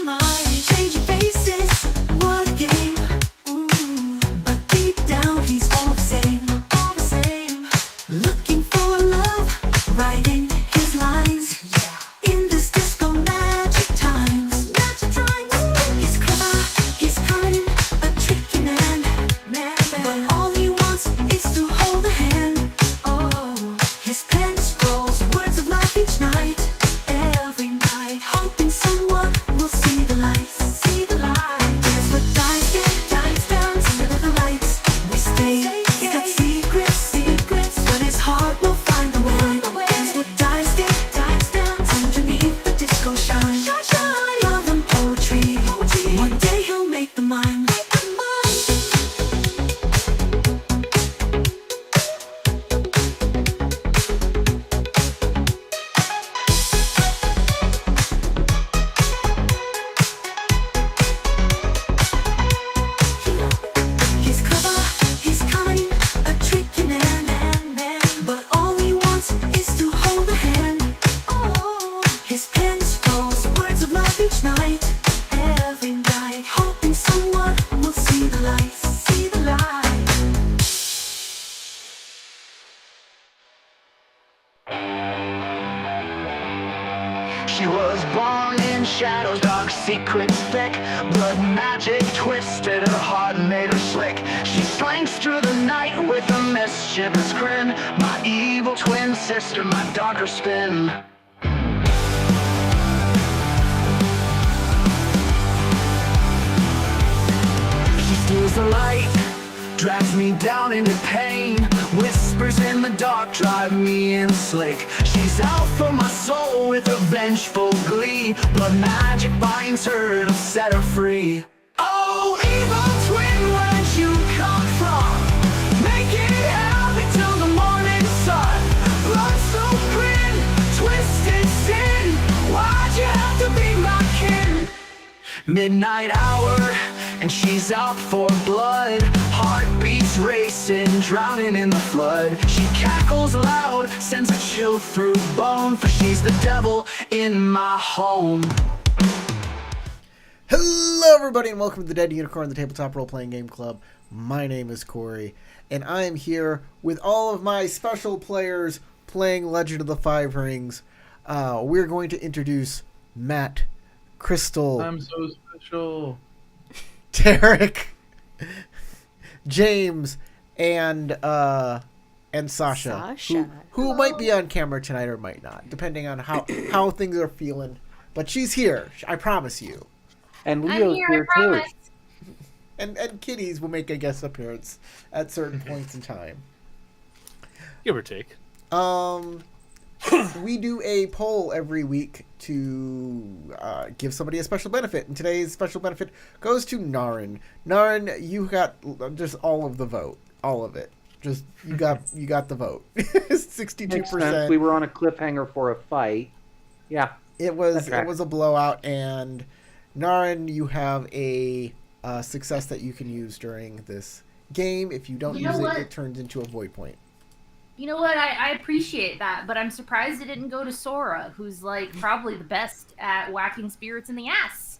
light, changing faces, what a game. But deep down he's all the same. Looking for love, writing his lines. In this disco magic times. He's clever, he's cunning, a tricky man. But all he wants is to hold a hand. Oh, his pen scrolls words of life each night. Every night, hoping someone will see the light. Here's what dies down under the lights. We stay, he's got secrets, but his heart will find the way. Here's what dies down underneath the disco shine. Love and poetry. One day he'll make the mine. He's clever, he's cunning, a tricky man. But all he wants is to hold a hand. Oh, his pen scrolls words of love each night. Every night, hoping someone will see the light. She was born in shadows, dark secrets thick. Blood magic twisted her heart and made her slick. She slinks through the night with a mischievous grin. My evil twin sister, my darker spin. She steals the light, drags me down into pain. Whispers in the dark, drive me in slick. She's out for my soul with a vengeful glee. Blood magic binds her to set her free. Oh, evil twin, where'd you come from? Make it happy till the morning sun. Blood so grin, twisted sin. Why'd you have to be my kin? Midnight hour, and she's out for blood. Heartbeats racing, drowning in the flood. She cackles loud, sends a chill through bone. For she's the devil in my home. Hello everybody and welcome to the Dead Unicorn, the Tabletop Role-Playing Game Club. My name is Corey, and I am here with all of my special players playing Legend of the Five Rings. We're going to introduce Matt, Crystal, I'm so special. Derek, James, and Sasha, who might be on camera tonight or might not, depending on how things are feeling. But she's here, I promise you. And Leo's here too. And kitties will make a guest appearance at certain points in time. Give or take. We do a poll every week to give somebody a special benefit, and today's special benefit goes to Narin. Narin, you got just all of the vote, all of it. Just you got the vote. 62%. We were on a cliffhanger for a fight. Yeah, it was a blowout, and Narin, you have a success that you can use during this game. If you don't use it, it turns into a void point. You know what? I appreciate that, but I'm surprised it didn't go to Sora, who's like probably the best at whacking spirits in the ass.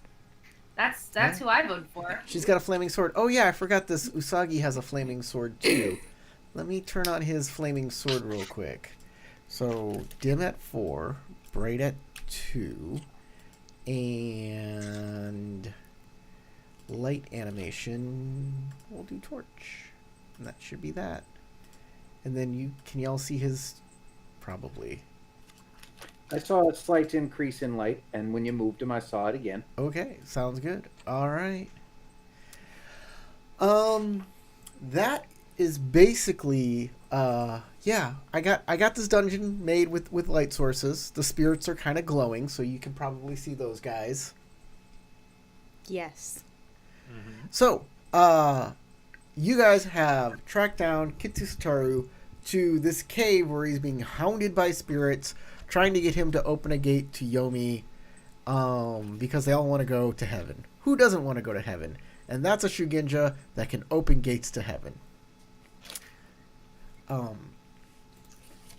That's who I voted for. She's got a flaming sword. Oh yeah, I forgot this. Usagi has a flaming sword too. Let me turn on his flaming sword real quick. So dim at 4, bright at 2, and light animation. We'll do torch, and that should be that. And then can y'all see his? Probably. I saw a slight increase in light, and when you moved him, I saw it again. Okay, sounds good. All right. That is basically yeah. I got this dungeon made with light sources. The spirits are kind of glowing, so you can probably see those guys. Yes. Mm-hmm. So, you guys have tracked down Kitsutaru to this cave where he's being hounded by spirits, trying to get him to open a gate to Yomi, because they all want to go to heaven. Who doesn't want to go to heaven? And that's a Shugenja that can open gates to heaven.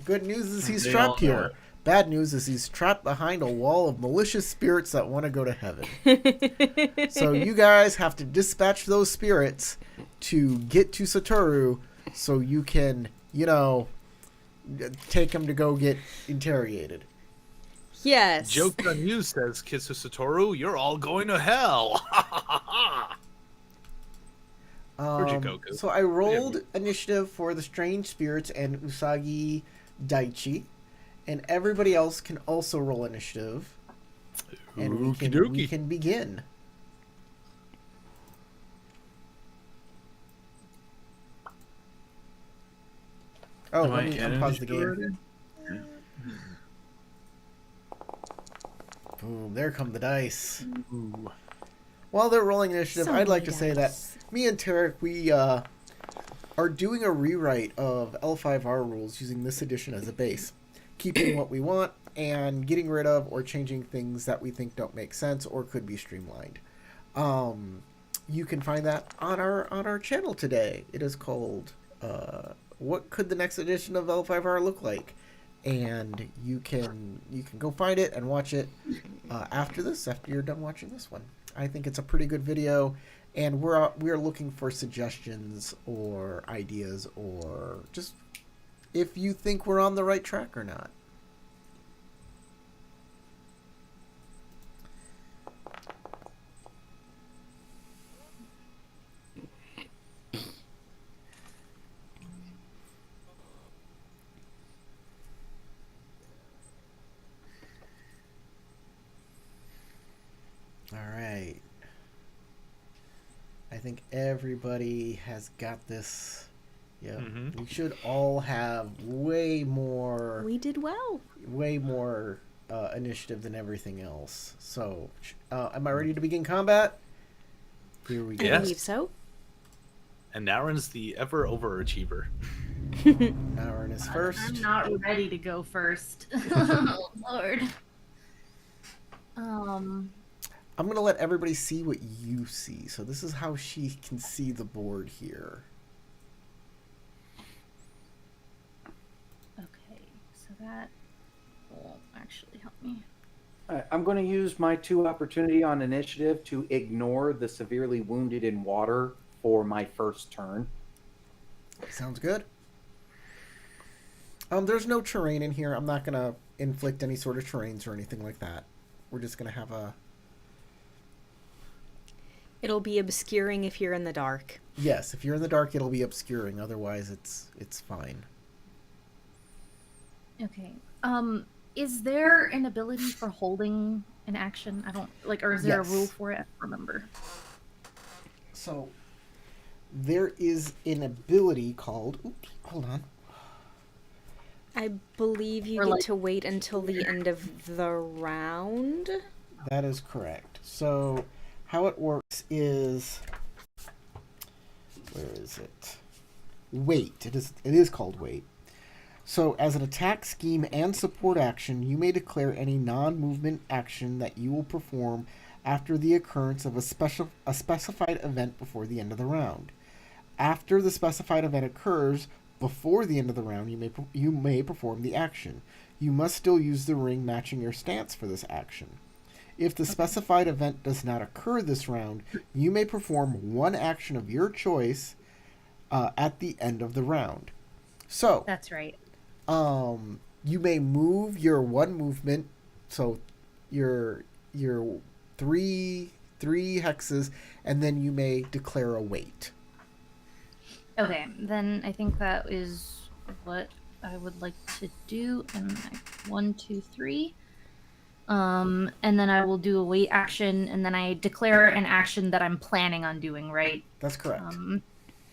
Good news is he's trapped here. Bad news is he's trapped behind a wall of malicious spirits that want to go to heaven. So you guys have to dispatch those spirits to get to Satoru so you can, take him to go get interrogated. Yes. Joke on you, says Kisu Satoru. You're all going to hell. Where'd you go, Goku? So I rolled initiative for the strange spirits and Usagi Daichi, and everybody else can also roll initiative, and we can begin. Oh, let me unpause the game. Boom, there come the dice. Ooh. While they're rolling initiative, So I'd like many to say that dice. me and Tarek, we are doing a rewrite of L5R rules using this edition as a base, keeping what we want and getting rid of or changing things that we think don't make sense or could be streamlined. You can find that on our channel today. It is called "What Could the Next Edition of L5R Look Like?" And you can go find it and watch it after you're done watching this one. I think it's a pretty good video, and we're looking for suggestions or ideas, or just if you think we're on the right track or not. All right. I think everybody has got this. Yeah. Mhm. We should all have way more We did well. initiative than everything else. So, am I ready to begin combat? Here we go. I Yes. believe so. And Naren's the ever overachiever. Naren is first. I'm not ready to go first. Oh, Lord. I'm going to let everybody see what you see. So this is how she can see the board here. Okay, so that won't actually help me. I'm going to use my 2 opportunity on initiative to ignore the severely wounded in water for my first turn. Sounds good. There's no terrain in here. I'm not going to inflict any sort of terrains or anything like that. We're just going to have a... It'll be obscuring if you're in the dark. Yes, if you're in the dark, it'll be obscuring. Otherwise, it's fine. Okay. Is there an ability for holding an action? I don't or is there Yes. a rule for it? I don't remember. So, there is an ability called... Oops, hold on. I believe you Or, get like- to wait until the end of the round. That is correct. So, how it works is... Where is it? Wait. It is called wait. So, as an attack, scheme, and support action, you may declare any non-movement action that you will perform after the occurrence of a specified event before the end of the round. After the specified event occurs before the end of the round, you may perform the action. You must still use the ring matching your stance for this action. If the specified event does not occur this round, you may perform one action of your choice at the end of the round. So, That's right. you may move your one movement, so your three hexes, and then you may declare a wait. Okay, then I think that is what I would like to do. And 1, 2, 3. And then I will do a wait action, and then I declare an action that I'm planning on doing, right? That's correct.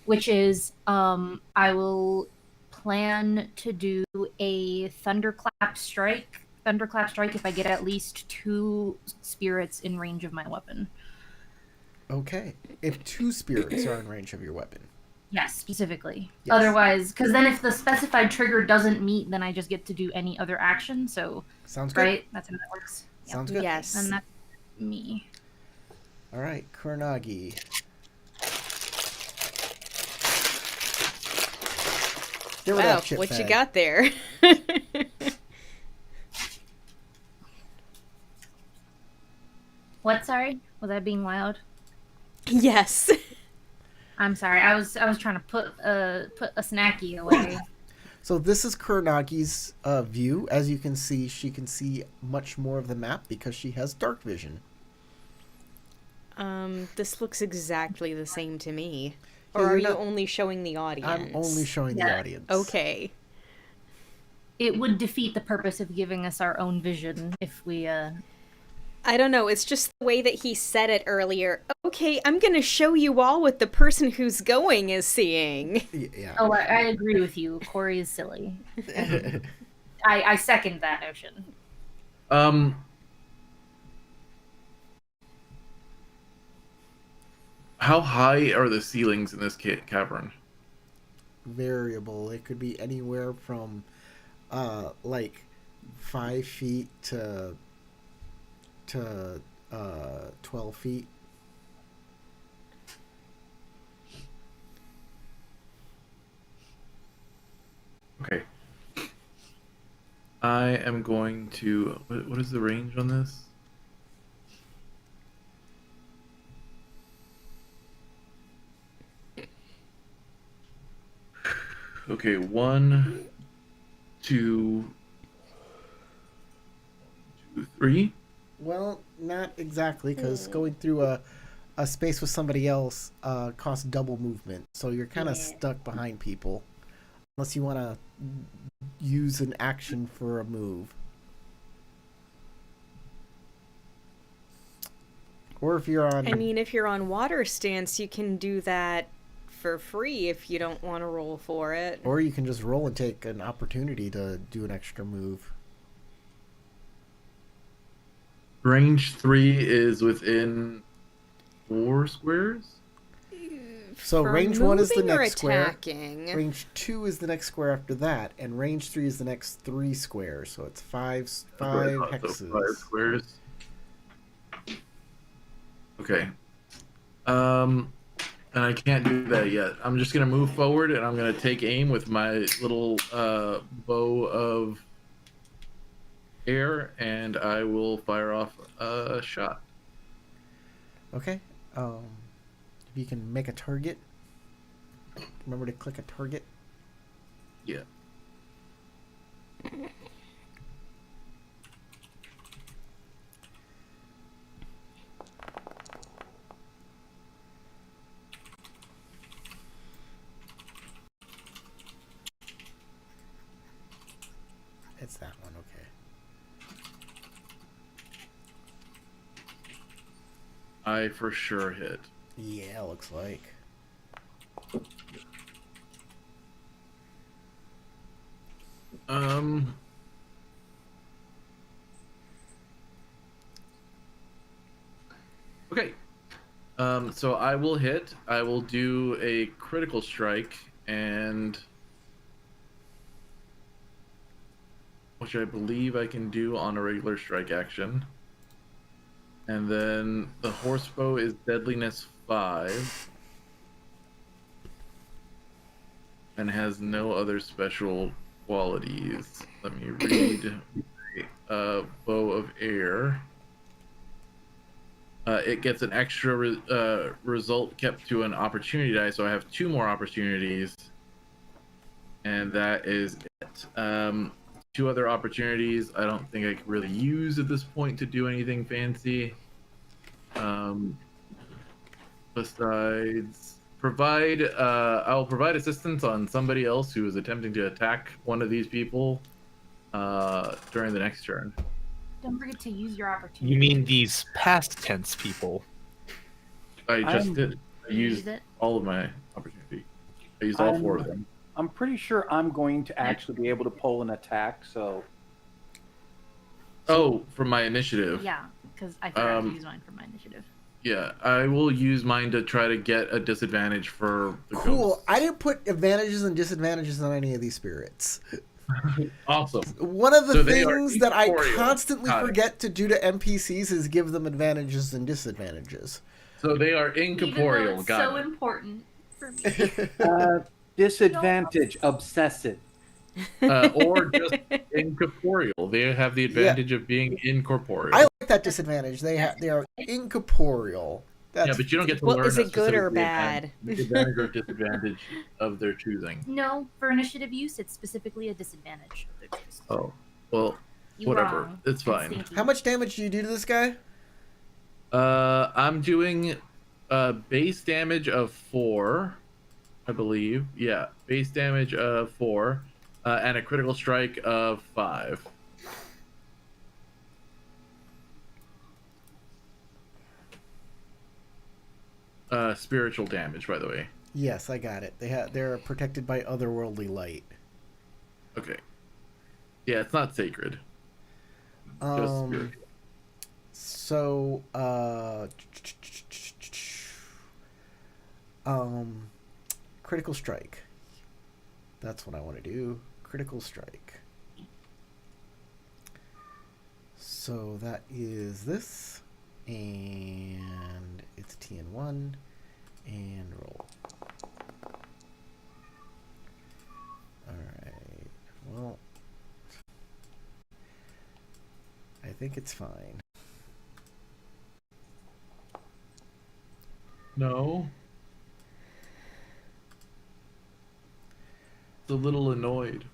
Which is I will plan to do a thunderclap strike if I get at least 2 spirits in range of my weapon. Okay. If 2 spirits are in range of your weapon. Yes, specifically. Yes. Otherwise, because then if the specified trigger doesn't meet, then I just get to do any other action. So, Sounds good. right? That's how that works. Yep. Sounds good. Yes. And that's me. All right, Kuranagi. Get rid of Wow, that chip what you bag. got there? What? Sorry, was I being loud? Yes. I'm sorry. I was trying to put a snacky away. So this is Kuranagi's view. As you can see, she can see much more of the map because she has dark vision. This looks exactly the same to me. Yeah, Or are you're you not- only showing the audience? I'm only showing the Yeah. audience. Okay. It would defeat the purpose of giving us our own vision if we I don't know, it's just the way that he said it earlier. Okay, I'm gonna show you all what the person who's going is seeing. Yeah. Oh, I agree with you. Corey is silly. I second that notion. How high are the ceilings in this cavern? Variable. It could be anywhere from like 5 feet to 12 feet. Okay. I am going to. What is the range on this? Okay, 1, 2, 3. Well, not exactly, because going through a space with somebody else costs double movement. So you're kind of stuck behind people. Unless you want to use an action for a move. Or if you're on... I mean, if you're on water stance, you can do that for free if you don't want to roll for it. Or you can just roll and take an opportunity to do an extra move. Range 3 is within 4 squares? So For range 1 is the moving or next square. attacking? Range 2 is the next square after that, and range 3 is the next 3 squares. So it's five hexes. So 5 squares. Okay. And I can't do that yet. I'm just gonna move forward and I'm gonna take aim with my little bow of air, and I will fire off a shot. Okay. If you can make a target. Remember to click a target. Yeah. It's that one, okay. I for sure hit. Yeah, looks like. Okay. So I will hit. I will do a critical strike, and which I believe I can do on a regular strike action. And then the horsebow is deadliness 5 and has no other special qualities. Let me read. Bow of air. It gets an extra result kept to an opportunity die, so I have 2 more opportunities, and that is it. 2 other opportunities I don't think I can really use at this point to do anything fancy. Besides, I'll provide assistance on somebody else who is attempting to attack one of these people during the next turn. Don't forget to use your opportunity. You mean these past tense people? I just did. I Use used it? all of my opportunity. I used all 4 of them. I'm pretty sure I'm going to actually be able to pull an attack, so... Oh, from my initiative. Yeah, because I forgot to use mine for my initiative. Yeah, I will use mine to try to get a disadvantage for the Cool. ghosts. I didn't put advantages and disadvantages on any of these spirits. Awesome. One of the So they are things that I incorporeal. constantly Got it. forget to do to NPCs is give them advantages and disadvantages. So they are Even though incorporeal. it's Got so it. important for me. Disadvantage, obsessive. Or just incorporeal. They have the advantage of being incorporeal. I like that disadvantage. They are incorporeal. That's Yeah, but you don't get to Well, learn is that it good or specifically bad? the advantage or disadvantage of their choosing. No, for initiative use, it's specifically a disadvantage of their choice. Oh, well, You whatever. wrong. It's I'm fine. stinky. How much damage do you do to this guy? I'm doing base damage of 4, I believe. Yeah, base damage of 4, and a critical strike of 5. Spiritual damage, by the way. Yes, I got it. They're protected by otherworldly light. Okay. Yeah, it's not sacred. Just spiritual. So, critical strike. That's what I want to do. Critical strike. So that is this, and it's TN1, and roll. Alright, well, I think it's fine. No. It's a little annoyed.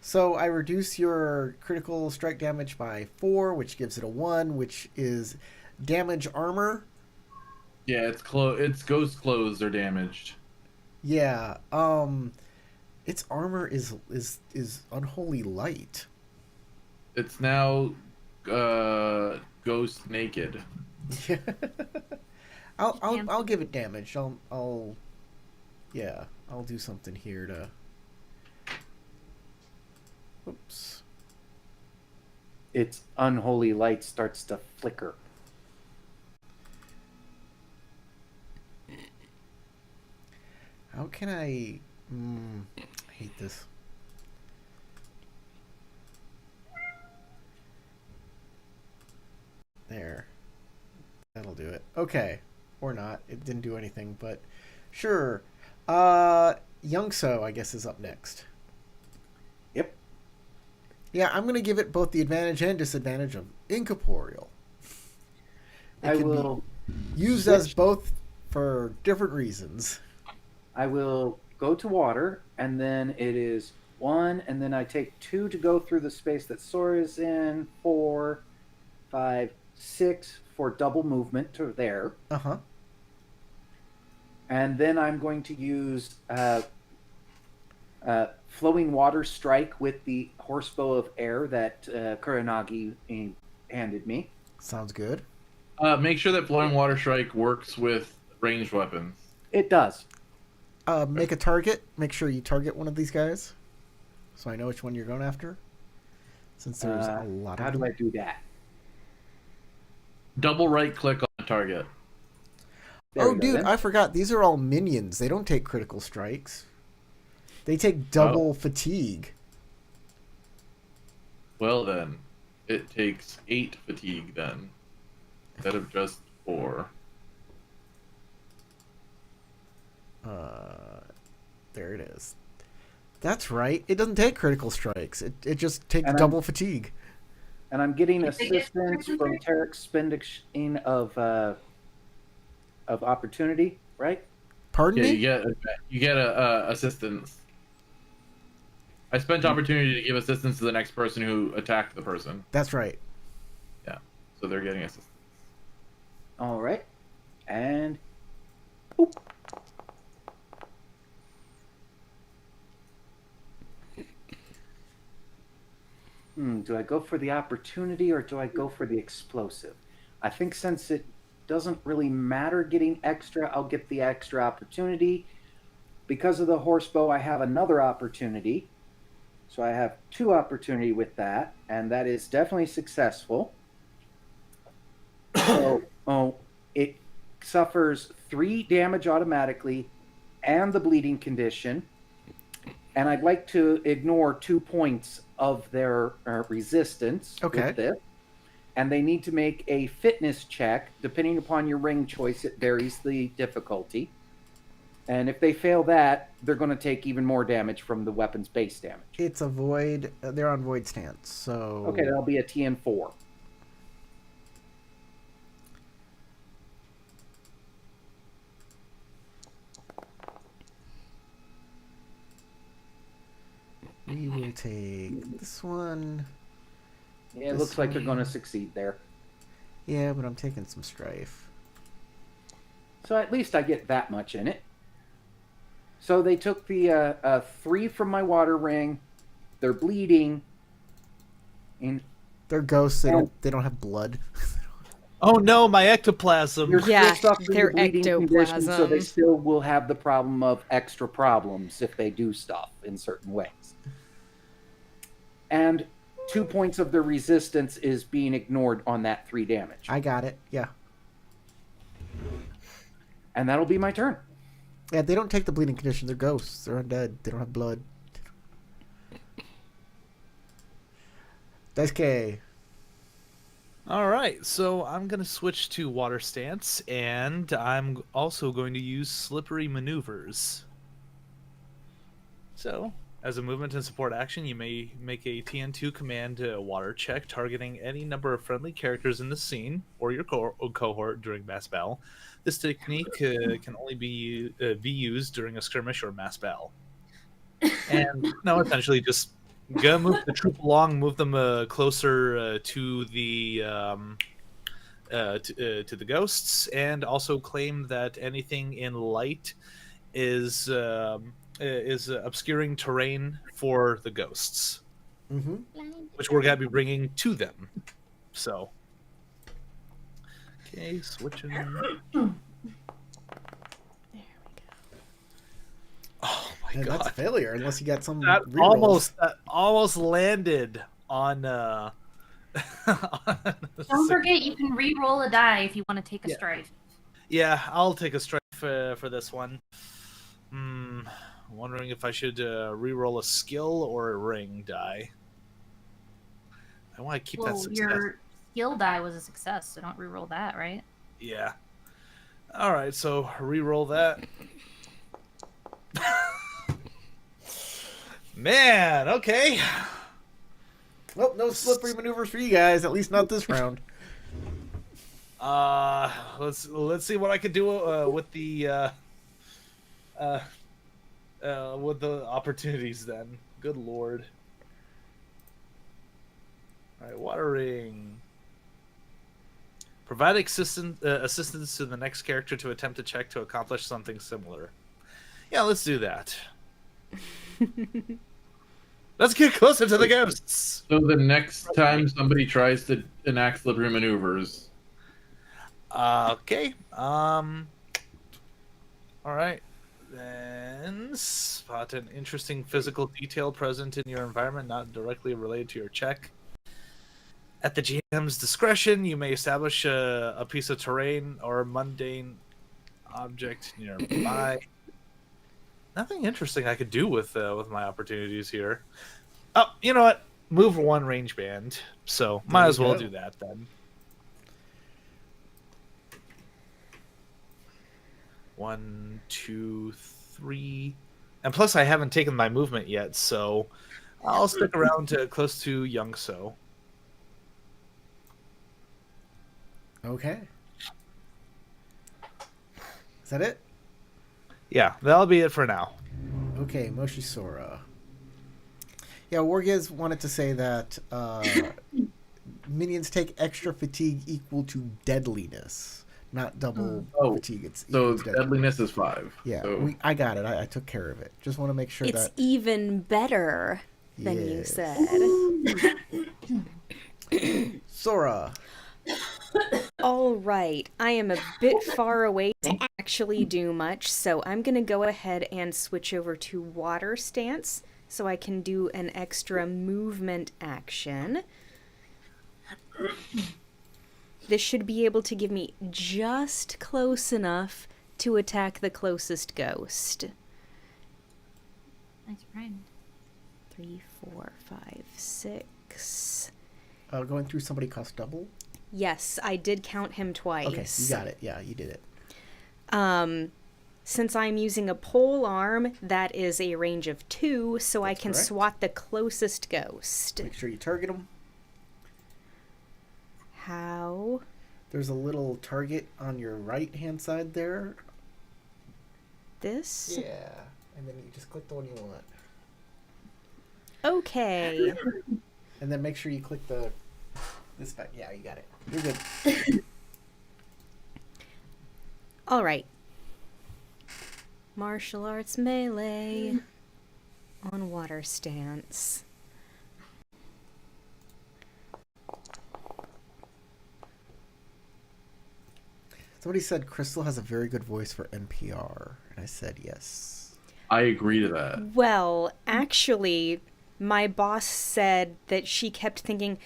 So I reduce your critical strike damage by 4, which gives it a 1, which is damage armor. Yeah, its ghost clothes are damaged. Yeah, its armor is unholy light. It's now ghost naked. I'll give it damage. I'll do something here to. Oops. Its unholy light starts to flicker. How can I hate this. There. That'll do it. Okay. Or not. It didn't do anything, but sure. Youngso, I guess, is up next. Yep. Yeah, I'm going to give it both the advantage and disadvantage of incorporeal. I will use as both for different reasons. I will go to water, and then it is 1, and then I take 2 to go through the space that Sora is in, 4, 5, 6 for double movement to there. Uh-huh. And then I'm going to use flowing water strike with the horsebow of air that Kuranagi handed me. Sounds good. Make sure that flowing water strike works with ranged weapons. It does. Make a target. Make sure you target one of these guys, so I know which one you're going after. Since there's a lot of How them. do I do that? Double right click on the target. There Oh, we go, dude, then. I forgot. These are all minions. They don't take critical strikes. They take double fatigue. Well then, it takes 8 fatigue then, instead of just 4. There it is. That's right. It doesn't take critical strikes. It just takes And double fatigue. And I'm getting If they get assistance critical from Tarek's spending of opportunity, right? Pardon Yeah, me? you get a assistance. I spent opportunity to give assistance to the next person who attacked the person. That's right. Yeah, so they're getting assistance. All right. And boop. Do I go for the opportunity or do I go for the explosive? I think since it doesn't really matter getting extra, I'll get the extra opportunity. Because of the horsebow, I have another opportunity. So I have 2 opportunity with that, and that is definitely successful. So it suffers 3 damage automatically and the bleeding condition. And I'd like to ignore 2 points of their resistance with this. And they need to make a fitness check. Depending upon your ring choice, it varies the difficulty. And if they fail that, they're going to take even more damage from the weapon's base damage. It's a void. They're on void stance, so Okay, that'll be a TN4. we will take this one. Yeah, it This looks like they're one. going to succeed there. Yeah, but I'm taking some strife. So at least I get that much in it. So they took the 3 from my water ring. They're bleeding. And They're ghosts. They don't have blood. Oh no, my ectoplasm. they're Yeah, still suffering they're the bleeding condition, so they ectoplasm. still will have the problem of extra problems if they do stuff in certain ways. And 2 points of their resistance is being ignored on that 3 damage. I got it. Yeah. And that'll be my turn. Yeah, they don't take the bleeding condition. They're ghosts. They're undead. They don't have blood. Dice K. All right, so I'm going to switch to water stance, and I'm also going to use slippery maneuvers. So, as a movement and support action, you may make a TN2 command water check targeting any number of friendly characters in the scene or your cohort during mass battle. This technique can only be used during a skirmish or mass battle. And no, essentially just go move the troop along, move them closer to the to the ghosts, and also claim that anything in light is obscuring terrain for the ghosts, Mm-hmm. which we're gonna be bringing to them. So, okay, switching. Oh my And god! that's failure, unless you got some That rerolls. almost landed on. Don't forget, you can re-roll a die if you want to take a Yeah. strife. Yeah, I'll take a strike for this one. Wondering if I should re-roll a skill or a ring die. I want to keep that Well, success. your skill die was a success, so don't re-roll that, right? Yeah. All right, so re-roll that. Man, okay. Well, no slippery maneuvers for you guys. At least not this round. Let's see what I could do with the opportunities then. Good lord. All right, watering. Provide assistance to the next character to attempt a check to accomplish something similar. Yeah, let's do that. Let's get closer to the ghosts. So the next time somebody tries to enact slippery maneuvers, Okay. All right. Then spot an interesting physical detail present in your environment, not directly related to your check. At the GM's discretion, you may establish a piece of terrain or mundane object nearby. Nothing interesting I could do with my opportunities here. Oh, you know what? Move one range band. So might as well do that then. 1, 2, 3, and plus I haven't taken my movement yet, so I'll stick around to close to Young So. Okay. Is that it? Yeah, that'll be it for now. Okay, Moshi Sora. Yeah, Wargiz wanted to say that minions take extra fatigue equal to deadliness, not double fatigue. It's so equal to deadliness is 5. Yeah, So, I got it. I took care of it. Just want to make sure It's that even better than you Yes. said. Sora. All right, I am a bit far away to actually do much, so I'm going to go ahead and switch over to water stance so I can do an extra movement action. This should be able to give me just close enough to attack the closest ghost. Nice friend. 3, 4, 5, 6. Going through somebody costs double. Yes, I did count him twice. Okay, you got it. Yeah, you did it. Since I'm using a pole arm, that is a range of 2, so I can correct. swat the closest ghost. Make sure you target him. How? There's a little target on your right-hand side there. This? Yeah. And then you just click the one you want. Okay. And then make sure you click this back. Yeah, you got it. You're good. All right. Martial arts melee on water stance. Somebody said Crystal has a very good voice for NPR, and I said yes. I agree to that. Well, actually, my boss said that she kept thinking,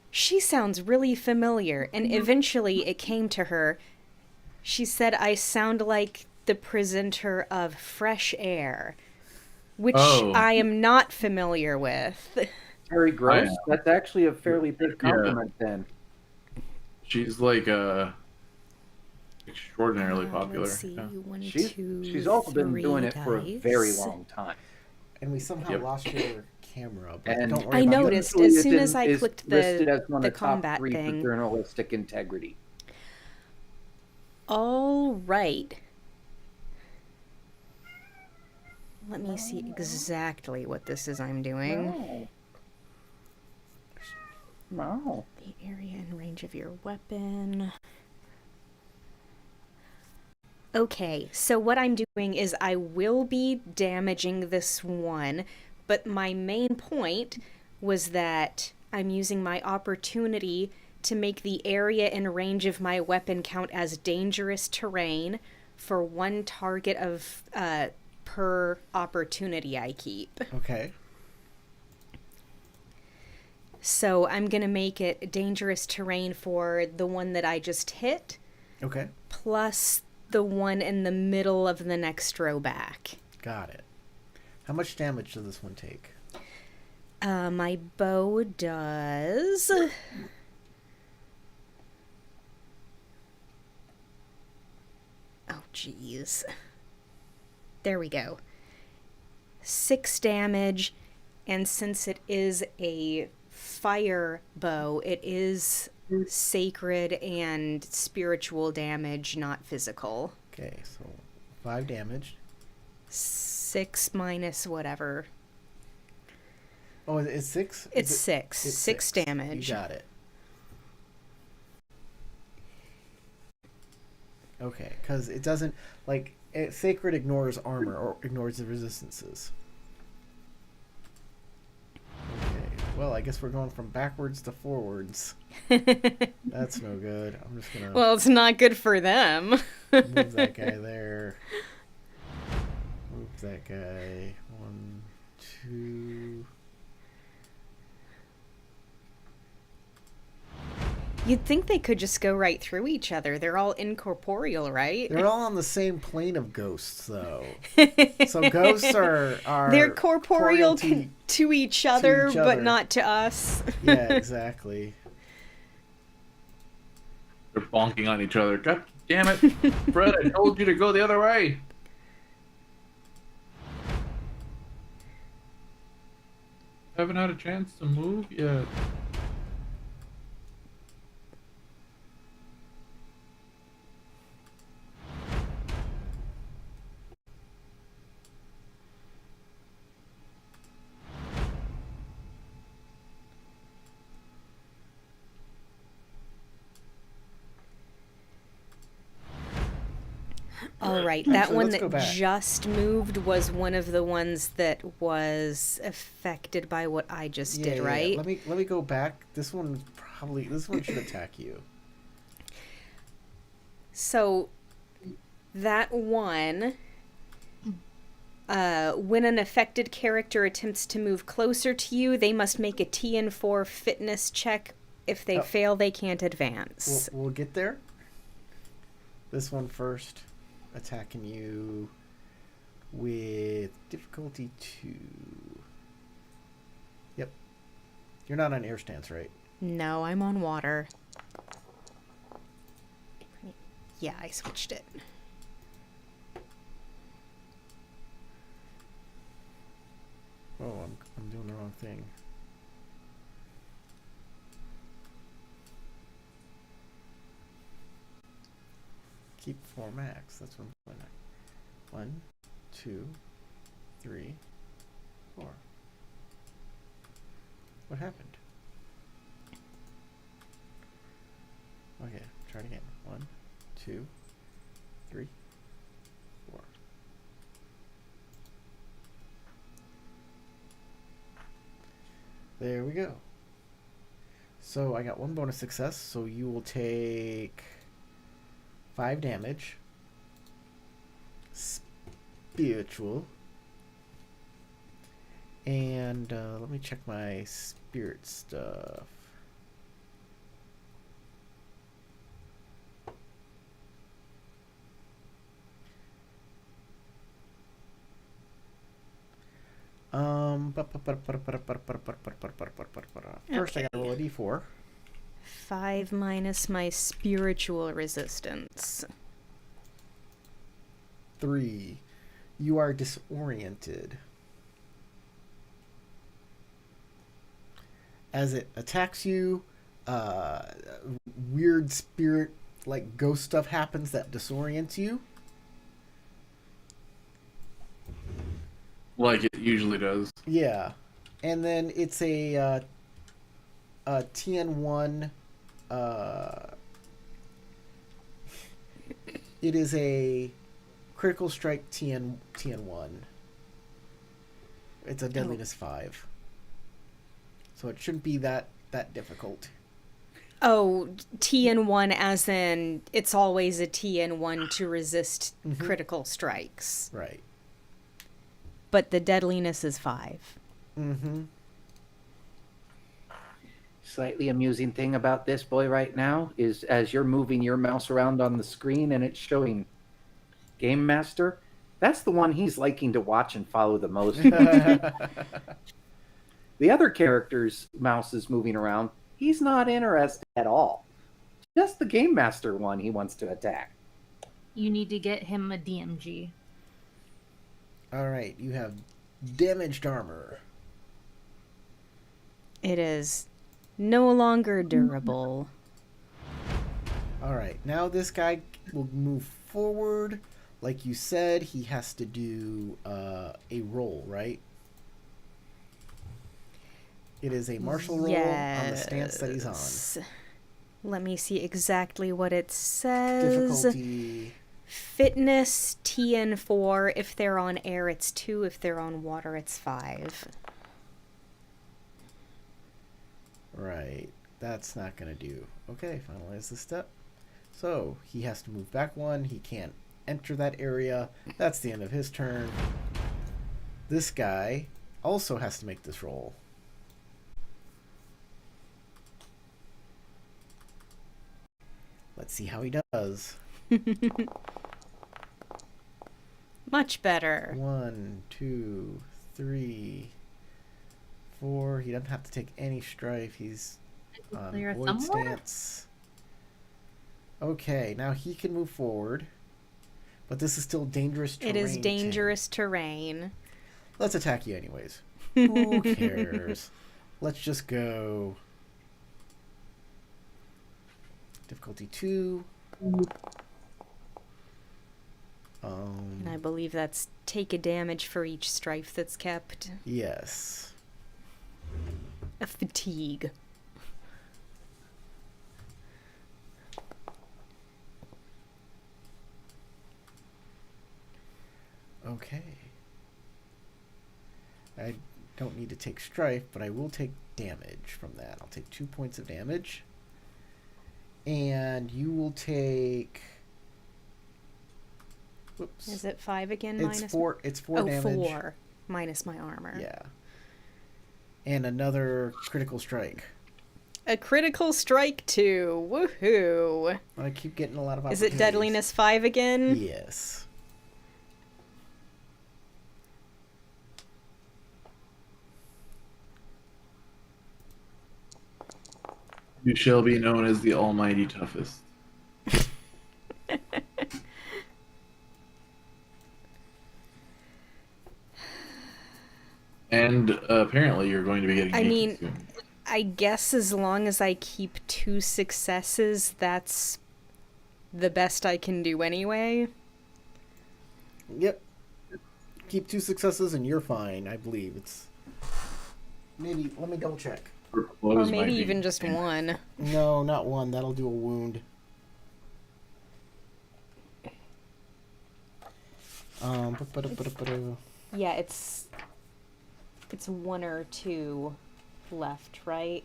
she sounds really familiar, and eventually it came to her. She said I sound like the presenter of Fresh Air, which Oh. I am not familiar with. Very gross. I- That's actually a fairly big compliment then. She's like extraordinarily popular. Let's see, Yeah. 1, She's 2, she's also been 3 doing it for a very dice. long time. And we somehow Yep. lost your camera, but And don't worry I about it. noticed Usually as it's soon as I is clicked listed as one of the top combat 3 thing. for journalistic integrity. All right. Let me see exactly what this is I'm doing. No. No. The area and range of your weapon. Okay, so what I'm doing is I will be damaging this one, but my main point was that I'm using my opportunity to make the area and range of my weapon count as dangerous terrain for 1 target of per opportunity I keep. Okay. So I'm going to make it dangerous terrain for the one that I just hit, Okay. plus the one in the middle of the next row back. Got it. How much damage does this one take? My bow does... Oh, jeez. There we go. 6 damage, and since it is a fire bow, it is sacred and spiritual damage, not physical. Okay, so 5 damage. 6 minus whatever. Oh, it's 6? It's 6. It's 6 damage. You got it. Okay, because it doesn't, like, Sacred ignores armor or ignores the resistances. Okay, well, I guess we're going from backwards to forwards. That's no good. I'm just going to Well, it's not good for them. move that guy there. Move that guy. 1, 2... You'd think they could just go right through each other. They're all incorporeal, right? They're all on the same plane of ghosts, though. So ghosts are They're corporeal to- to each other, each but other. not to us. Yeah, exactly. They're bonking on each other. God damn it, Fred! I told you to go the other way. Haven't had a chance to move yet. All right, that Actually, one let's go that back. just moved was one of the ones that was affected by what I just did, right? Let me go back. This one should attack you. So that one, when an affected character attempts to move closer to you, they must make a TN4 fitness check. If they Oh. fail, they can't advance. We'll get there. This one first, attacking you with difficulty 2. Yep. You're not on air stance, right? No, I'm on water. Yeah, I switched it. Oh, I'm doing the wrong thing. Keep 4 max. That's what I'm doing. 1, 2, 3, 4. What happened? Okay, try it again. 1, 2, 3, 4. There we go. So I got 1 bonus success, so you will take 5 damage. Spiritual. And let me check my spirit stuff. First I gotta roll a d4. 5 minus my spiritual resistance. 3. You are disoriented. As it attacks you, weird spirit, like ghost stuff happens that disorients you. Like it usually does. Yeah. And then it's a TN1. It is a critical strike TN1. It's a deadliness 5. So it shouldn't be that difficult. Oh, TN1 as in it's always a TN1 to resist critical strikes. Right. But the deadliness is 5. Mm-hmm. Slightly amusing thing about this boy right now is as you're moving your mouse around on the screen and it's showing Game Master, that's the one he's liking to watch and follow the most. The other character's mouse is moving around. He's not interested at all. Just the Game Master one he wants to attack. You need to get him a DMG. Alright, you have damaged armor. It is no longer durable. Alright, now this guy will move forward. Like you said, he has to do a roll, right? It is a martial roll on the stance that he's on. Let me see exactly what it says. Difficulty. Fitness TN4. If they're on air, it's 2. If they're on water, it's 5. Right. That's not going to do. Okay, finalize the step. So, he has to move back 1. He can't enter that area. That's the end of his turn. This guy also has to make this roll. Let's see how he does. Much better. 1, 2, 3, 4. He doesn't have to take any strife. He's on Clear void somewhere? stance. Okay, now he can move forward. But this is still dangerous terrain. It is dangerous terrain. Let's attack you anyways. Who cares? Let's just go. Difficulty 2. And I believe that's take a damage for each strife that's kept. Yes. A fatigue. Okay. I don't need to take strife, but I will take damage from that. I'll take 2 points of damage. And you will take... Whoops. Is it 5 again? It's minus 4. It's 4 oh, damage. 4 minus my armor. Yeah. And another critical strike. A critical strike 2. Woohoo! I keep getting a lot of Is opportunities. it deadliness 5 again? Yes. You shall be known as the almighty toughest. And And apparently you're going to be getting I naked mean, soon. I guess as long as I keep 2 successes, that's the best I can do anyway. Yep. Keep 2 successes and you're fine, I believe. It's maybe let me double check. Or Or clothes maybe might be. even just 1. No, not 1. That'll do a wound. Ba-ba-da-ba-da-ba-da. Yeah, it's 1 or 2 left, right?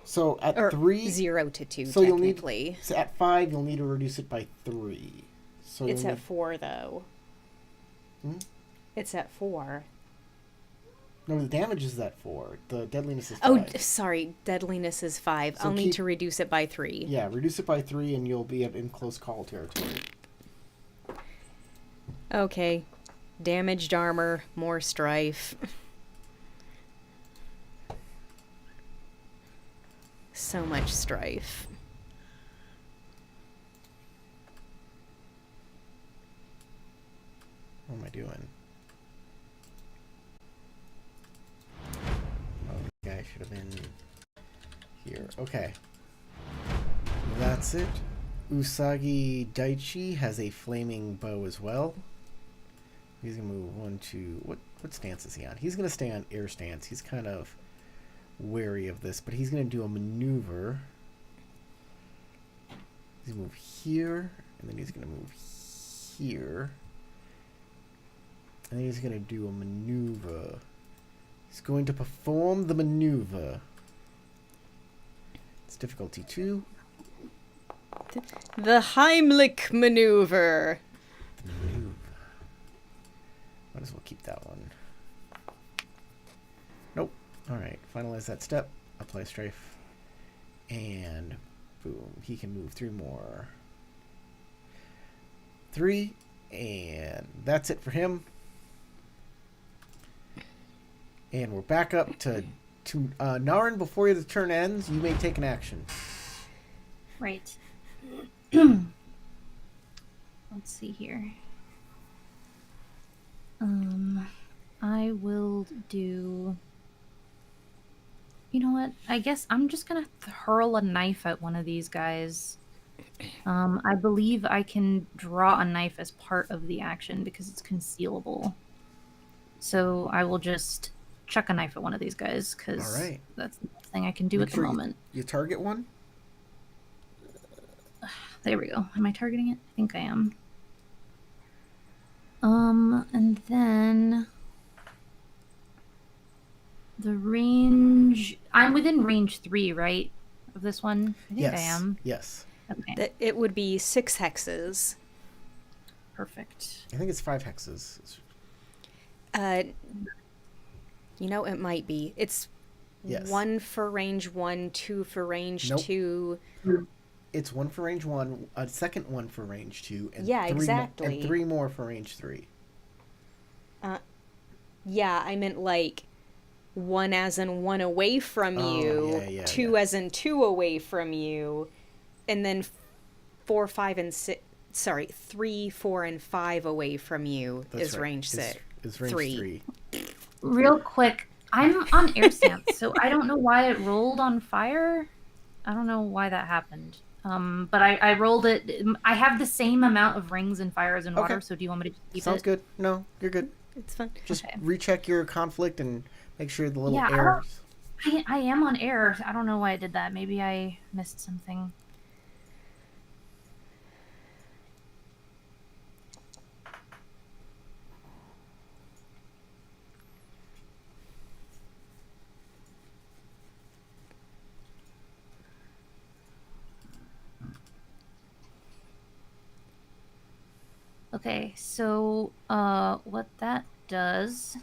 So at Or 3, 0 to 2 so you'll need technically. so at 5 you'll need to reduce it by 3. So It's you'll at 4 though. Hmm? It's at 4. No, the damage is at 4. The deadliness is 5. Oh, sorry. Deadliness is 5. So I'll need keep- to reduce it by 3. Yeah, reduce it by 3 and you'll be in close call territory. Okay. Damaged armor, more strife. So much strife. What am I doing? Oh, the guy should have been here. Okay. That's it. Usagi Daichi has a flaming bow as well. He's gonna move 1, 2. What stance is he on? He's gonna stay on air stance. He's kind of wary of this, but he's gonna do a maneuver. He's gonna move here, and then he's gonna move here. And then he's gonna do a maneuver. He's going to perform the maneuver. It's difficulty 2. The Heimlich maneuver. Maneuver. Might as well keep that one. Nope. Alright, finalize that step. Apply strafe. And boom. He can move 3 more. 3. And that's it for him. And we're back up to Naren. Before the turn ends, you may take an action. Right. Let's see here. I will do. You know what? I guess I'm just gonna hurl a knife at one of these guys. I believe I can draw a knife as part of the action because it's concealable. So I will just chuck a knife at one of these guys because Alright. that's the best thing I can do Make at sure the moment. You target one? There we go. Am I targeting it? I think I am. And then the range. I'm within range 3, right? Of this one? I think I am. Yes. Okay. It would be 6 hexes. Perfect. I think it's 5 hexes. You know, it might be. It's Yes. 1 for range 1, 2 for range Nope. 2. It's 1 for range 1, a second 1 for range 2, and Yeah, 3 exactly. and 3 more for range 3. Yeah, I meant like 1 as in 1 away from you, yeah, 2 as in 2 away from you, and then 4, 5, and 6. Sorry, 3, 4, and 5 away from you is right. range 6. Is range 3. 3. Real quick, I'm on air stance, so I don't know why it rolled on fire. I don't know why that happened. But I rolled it. I have the same amount of rings and fire as in water, Okay. so do you want me to just keep Sounds it? good. No, you're good. It's fun. Just Okay. recheck your conflict and make sure the little Yeah, I errors. I am on air. I don't know why I did that. Maybe I missed something. Okay, so what that does,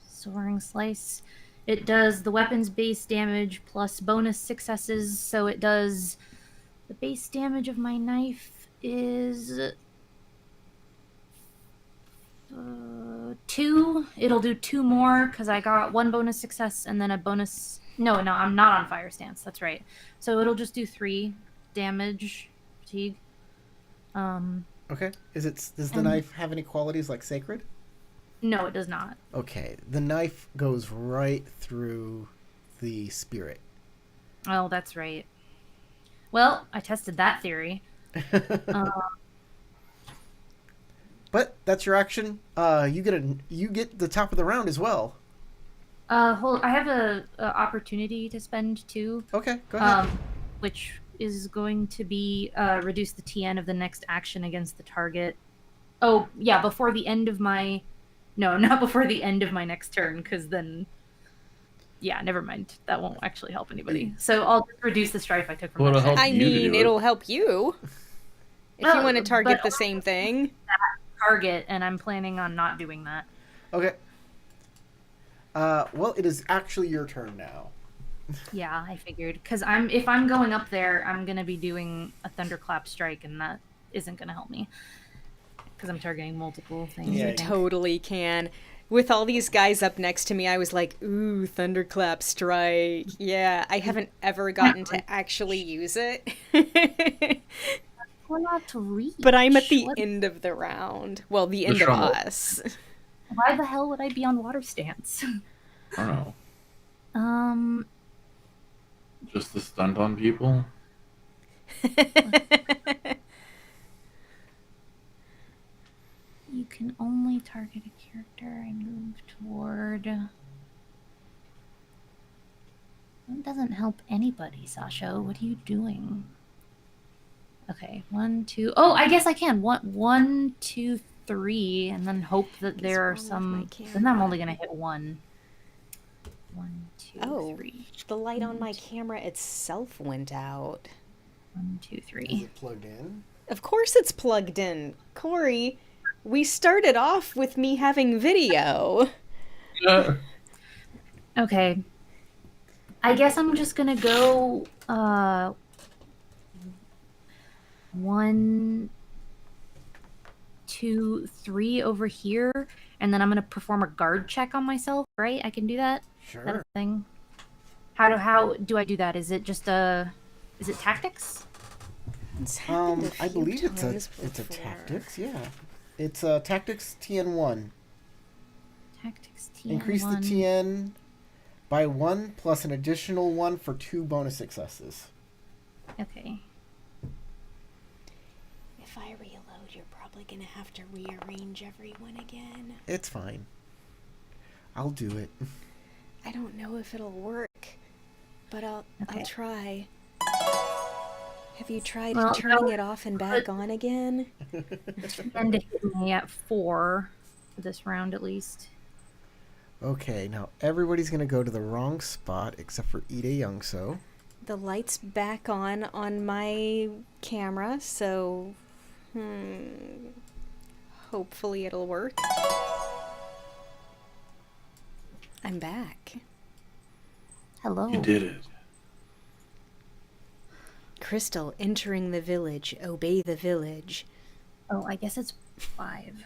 soaring slice, it does the weapon's base damage plus bonus successes. So it does the base damage of my knife is 2. It'll do 2 more because I got 1 bonus success and then a bonus. No, I'm not on fire stance. That's right. So it'll just do 3 damage, fatigue. Okay. Does the And- knife have any qualities like sacred? No, it does not. Okay, the knife goes right through the spirit. Oh, that's right. Well, I tested that theory. But that's your action. You get the top of the round as well. I have a opportunity to spend too. Okay, go ahead. Which is going to be reduce the TN of the next action against the target. Oh, yeah, before the end of my... No, not before the end of my next turn, because then... Yeah, never mind. That won't actually help anybody. So I'll just reduce the strife I took from Well, that it'll help check. I you to mean, do it. it'll help you. If you want to target the same thing. Target, and I'm planning on not doing that. Okay. Well, it is actually your turn now. Yeah, I figured. Because if I'm going up there, I'm going to be doing a thunderclap strike, and that isn't going to help me. Because I'm targeting multiple things. Yeah. You totally can. With all these guys up next to me, I was like, ooh, thunderclap strike. Yeah, I haven't ever gotten to actually use it. We're not to reach. But I'm at the What- end of the round. Well, the end of trouble. us. Why the hell would I be on water stance? I don't know. Just the stunt on people? You can only target a character I move toward. That doesn't help anybody, Sasha. What are you doing? Okay, 1, 2. Oh, I guess I can. 1, 2, 3, and then hope that there are wrong with some. my Then I'm camera? only gonna hit 1. 1, 2, Oh, 3. the light on my camera itself went out. 1, 2, Is 3. it plugged in? Of course it's plugged in. Corey, we started off with me having video. Okay. I guess I'm just gonna go 1, 2, 3 over here, and then I'm gonna perform a guard check on myself, right? I can do that? Is that Sure. a thing? How do I do that? Is it just is it tactics? It's happened a I few believe it's a times before. tactics. Yeah, it's tactics TN1. Tactics TN1. Increase the TN by 1 plus an additional 1 for 2 bonus successes. Okay. If I reload, you're probably gonna have to rearrange everyone again. It's fine. I'll do it. I don't know if it'll work, but I'll Okay. try. Have you tried Well, turning no, it off and back on again? And to hit me at 4 for this round at least. Okay, now everybody's gonna go to the wrong spot except for Ida Youngso. The light's back on my camera, so hopefully it'll work. I'm back. Hello. You did it. Crystal entering the village. Obey the village. Oh, I guess it's 5.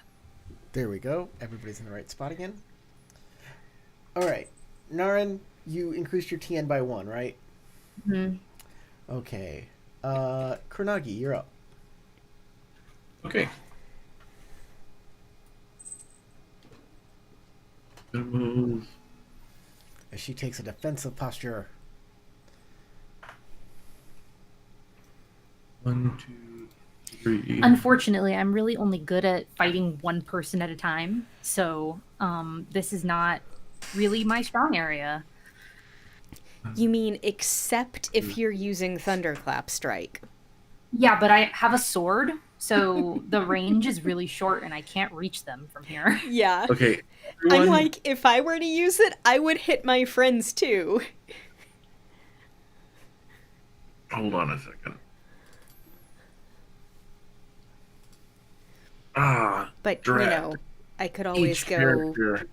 There we go. Everybody's in the right spot again. All right, Naren, you increased your TN by 1, right? Hmm. Okay. Kronagi, you're up. Okay. Good move. As she takes a defensive posture. 1, 2, 3. Unfortunately, I'm really only good at fighting one person at a time, so this is not really my strong area. You mean except if you're using Thunderclap Strike? Yeah, but I have a sword, so the range is really short and I can't reach them from here. Yeah. Okay. I'm everyone- like, if I were to use it, I would hit my friends too. Hold on a second. Ah, But, Drat. you know, I could always each go character.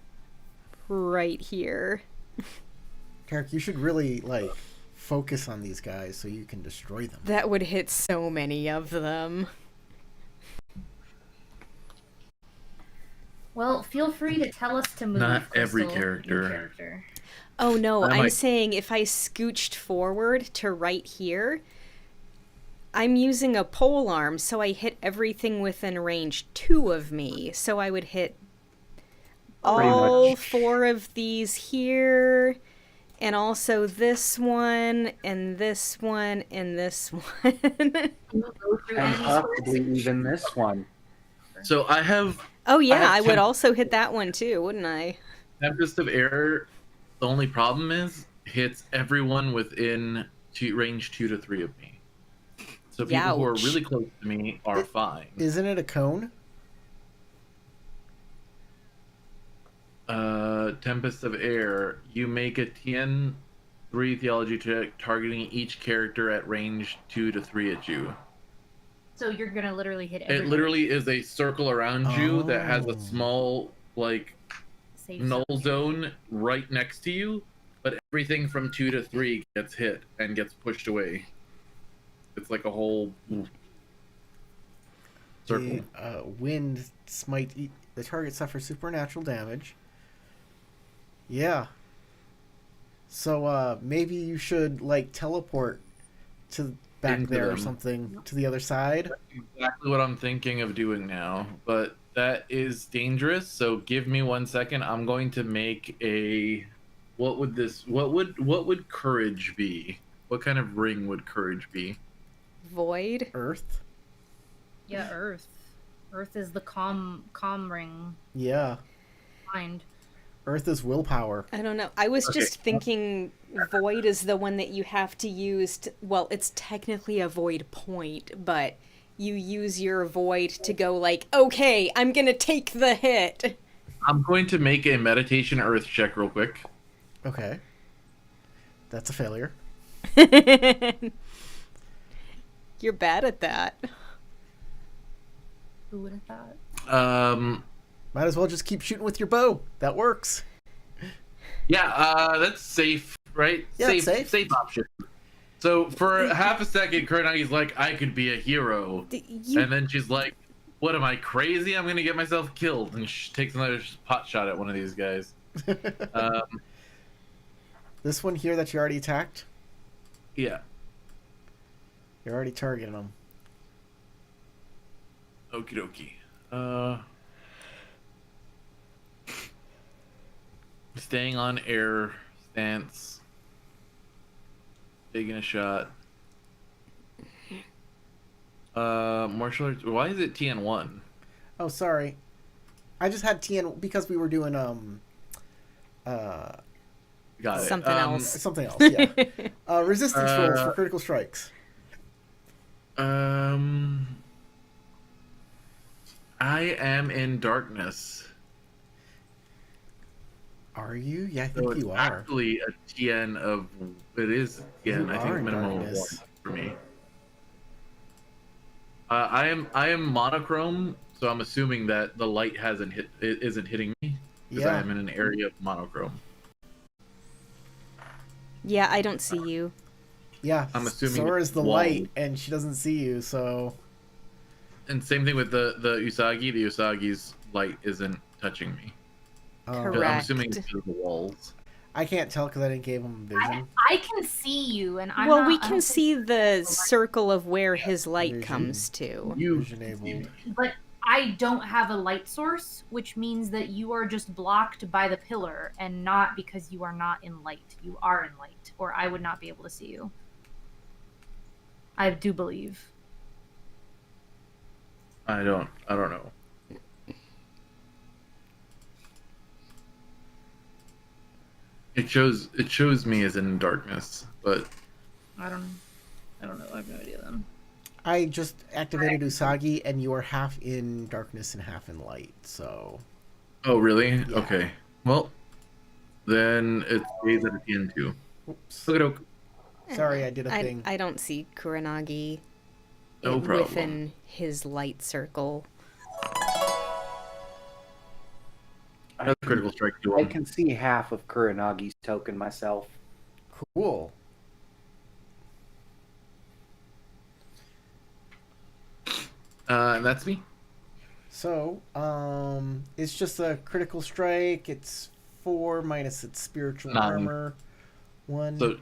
right here. Tarek, you should really, focus on these guys so you can destroy them. That would hit so many of them. Well, feel free to tell us to move. Not every Crystal, your character. Oh no, I I'm might- saying if I scooched forward to right here, I'm using a pole arm, so I hit everything within range 2 of me. So I would hit all much. 4 of these here, and also this one, and this one, and this one. Go through And any possibly even this one. So I have Oh yeah, have I would also hit that one too, wouldn't I? Tempest of Air. The only problem is hits everyone within range 2 to 3 of me. So people who are Youch. really close to me are fine. Isn't it a cone? Tempest of Air. You make a TN3 theology check targeting each character at range 2 to 3 at you. So you're gonna literally hit everybody. It literally is a circle around you that has Oh. a small, like, Safe null zone. zone right next to you, but everything from 2 to 3 gets hit and gets pushed away. It's like a whole circle. The wind smite. The target suffers supernatural damage. Yeah. So maybe you should like teleport to back Into there or them. something to the other side. Exactly what I'm thinking of doing now, but that is dangerous. So give me 1 second. I'm going to make a. What would courage be? What kind of ring would courage be? Void. Earth. Yeah, Earth. Earth is the calm ring. Yeah. Mind. Earth is willpower. I don't know. I was just thinking void is the one that you have to use to, well, it's technically a void point, but you use your void to go like, okay, I'm gonna take the hit. I'm going to make a meditation earth check real quick. Okay. That's a failure. You're bad at that. Who would have thought? Might as well just keep shooting with your bow. That works. Yeah, that's safe, right? Yeah, it's safe. Safe option. So for half a second, Kuranagi's like, I could be a hero. And then she's like, what, am I crazy? I'm going to get myself killed. And she takes another pot shot at one of these guys. This one here that you already attacked, Yeah. you're already targeting them. Okie dokie. Staying on air stance. Taking a shot. Martial arts. Why is it TN1? Oh, sorry. I just had TN because we were doing Got it. Something else. something else. Yeah. Resistance rolls for critical strikes. I am in darkness. Are you? Yeah, I So think it's you are. actually a TN of. It is TN. You I are think in minimum of darkness. 1 for me. I am monochrome, so I'm assuming that the light isn't hitting me because I Yeah. am in an area of monochrome. Yeah, I don't see you. Yeah. I'm assuming Sora it's is the wall. light, and she doesn't see you. So And same thing with the Usagi. The Usagi's light isn't touching me. 'Cause I'm Correct. assuming it's through the walls. I can't tell because I didn't give him vision. I can see you, and I'm Well, not, we I can don't see the circle of where his light Vision. comes to. You Vision able. but I don't have a light source, which means that you are just blocked by the pillar, and not because you are not in light. You are in light, or I would not be able to see you. I do believe. I don't know. It shows me as in darkness, but I don't know. I have no idea then. I just activated Usagi, and you are half in darkness and half in light. So oh really? Yeah. Okay. Well, then it stays at a TN2. oops. Look at Sorry, I did a thing. I don't see Kuranagi No problem. within his light circle. Another critical strike to I him. can see half of Kuranagi's token myself. Cool. And that's me. So, it's just a critical strike. It's 4 minus its spiritual 9. armor. 1, So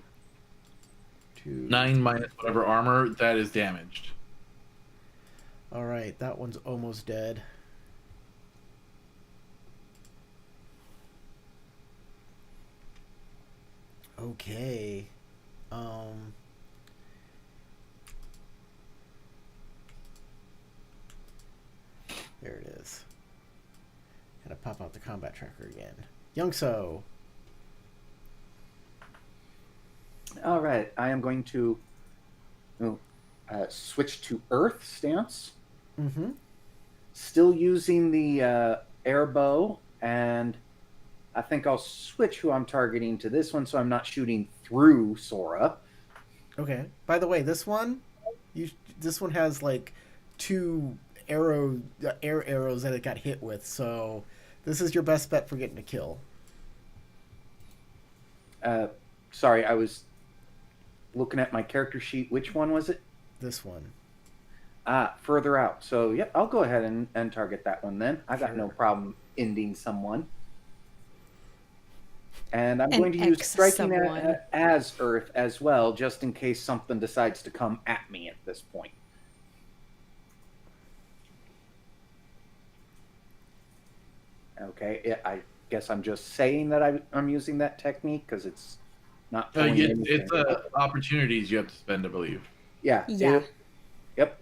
2. 9 minus whatever armor that is damaged. All right, that one's almost dead. Okay. There it is. Gotta pop out the combat tracker again. Youngso. All right, I am going to switch to Earth stance. Mm-hmm. Still using the air bow, and I think I'll switch who I'm targeting to this one, so I'm not shooting through Sora. Okay. By the way, this one has like two air arrows that it got hit with, so this is your best bet for getting a kill. Sorry, I was looking at my character sheet. Which one was it? This one. Further out. So, yep, I'll go ahead and target that one then. I got no problem ending someone. And I'm going to use striking as Earth as well, just in case something decides to come at me at this point. Okay, I guess I'm just saying that I'm using that technique because it's not. It's opportunities you have to spend, I believe. Yeah. Yeah. Yep,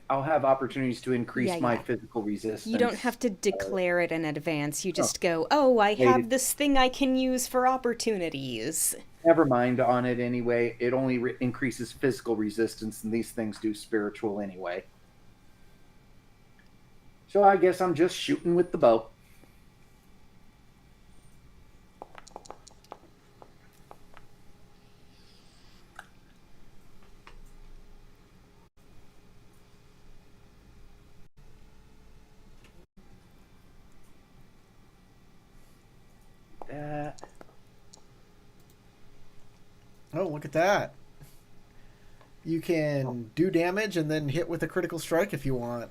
I'll have opportunities to increase my physical resistance. You don't have to declare it in advance. You just go, oh, I have this thing I can use for opportunities. Never mind on it anyway. It only increases physical resistance, and these things do spiritual anyway. So I guess I'm just shooting with the bow. Oh, look at that. You can do damage and then hit with a critical strike if you want.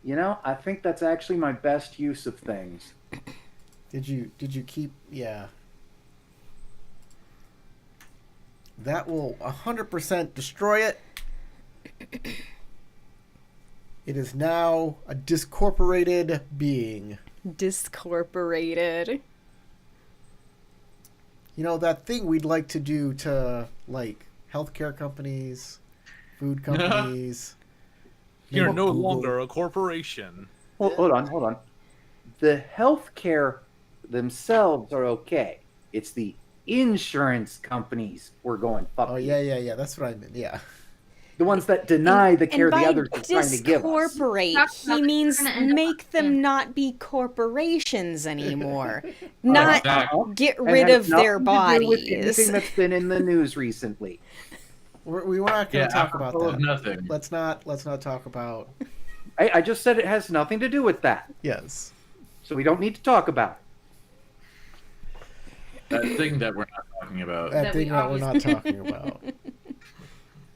You know, I think that's actually my best use of things. Did you keep... Yeah. That will 100% destroy it. It is now a discorporated being. Discorporated. You know, that thing we'd like to do to, like, healthcare companies, food companies. You're maybe no Google. longer a corporation. Well, hold on. The healthcare themselves are okay. It's the insurance companies we're going fuck. Oh, yeah. That's what I meant, yeah. The ones that deny the care the others are trying to give us. Discorporate, he means make them not be corporations anymore. Not get rid of their bodies. Anything that's been in the news recently. We're not going to talk about that. Nothing. Let's not talk about... I just said it has nothing to do with that. Yes. So we don't need to talk about it. That thing that we're not talking about. That thing that we're not talking about.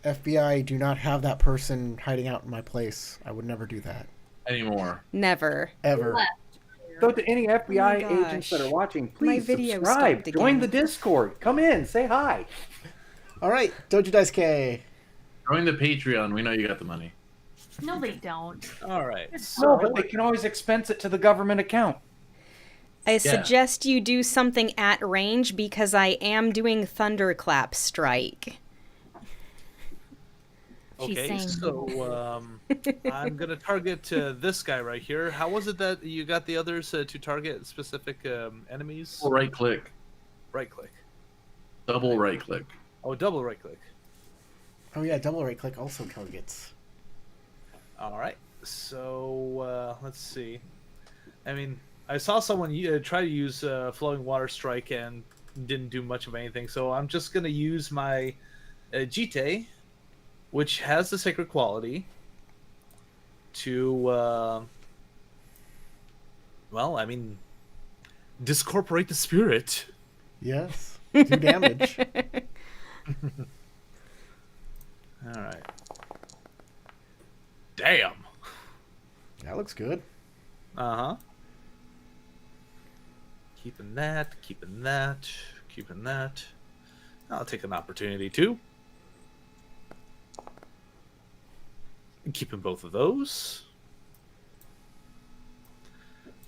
FBI, do not have that person hiding out in my place. I would never do that. Anymore. Never. Ever. So to any FBI gosh. agents that are watching, My please video subscribe. stopped Join again. the Discord. Come in. Say hi. All right, Dojo Daisuke. Join the Patreon. We know you got the money. No, they don't. All right. No, but they can always expense it to the government account. I suggest you do something at range because I am doing Thunderclap Strike. Okay, so I'm going to target this guy right here. How was it that you got the others to target specific enemies? Right click. Right click. Double right click. Oh, double right click. Oh yeah, double right click also targets. All right. So let's see. I mean, I saw someone try to use Flowing Water Strike and didn't do much of anything. So I'm just going to use my Jite, which has the sacred quality, to, discorporate the spirit. Yes. Do damage. All right. Damn. That looks good. Uh-huh. Keeping that. I'll take an opportunity too. Keeping both of those.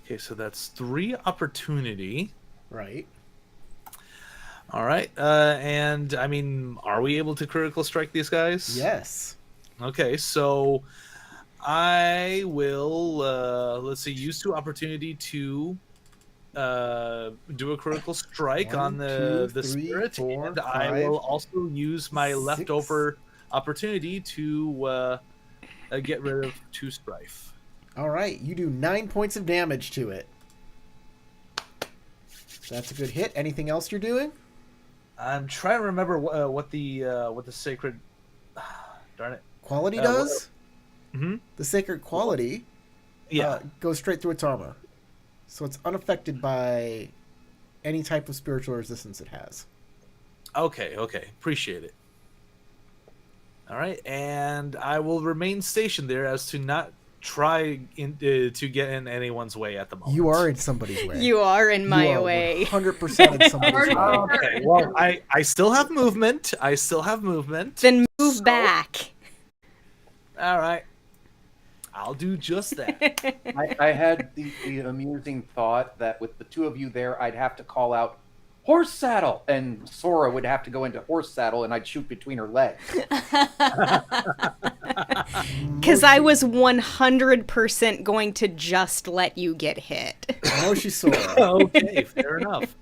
Okay, so that's 3 opportunity. Right. All right. And I mean, are we able to critical strike these guys? Yes. Okay, so I will let's see, use 2 opportunity to do a critical strike on 1, 2, the 3, spirit, 4, and I 5, will also use my 6. leftover opportunity to get rid of 2 strife. All right, you do 9 points of damage to it. That's a good hit. Anything else you're doing? I'm trying to remember what the sacred darn it. Quality What- does? Mhm. The sacred quality Yeah. goes straight through its armor. So it's unaffected by any type of spiritual resistance it has. Okay. Appreciate it. All right, and I will remain stationed there as to not try to get in anyone's way at the moment. You are in somebody's way. You are in my you are way. 100% in somebody's way. Okay, well, I still have movement. Then move so- back. All right. I'll do just that. I had the amusing thought that with the two of you there, I'd have to call out horse saddle, and Sora would have to go into horse saddle, and I'd shoot between her legs. Because I was 100% going to just let you get hit. Moshisora. Okay, fair enough.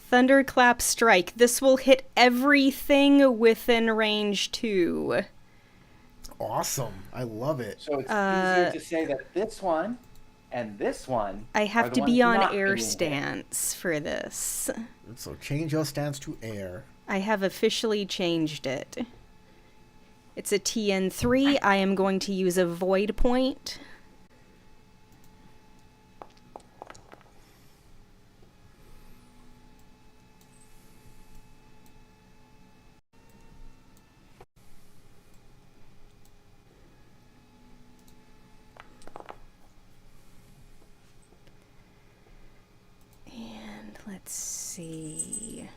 Thunderclap Strike. This will hit everything within range 2. Awesome. I love it. So it's easier to say that this one and this one. I are have the to ones be on not air being hit. stance for this. So change your stance to air. I have officially changed it. It's a TN3. I am going to use a void point. And let's see.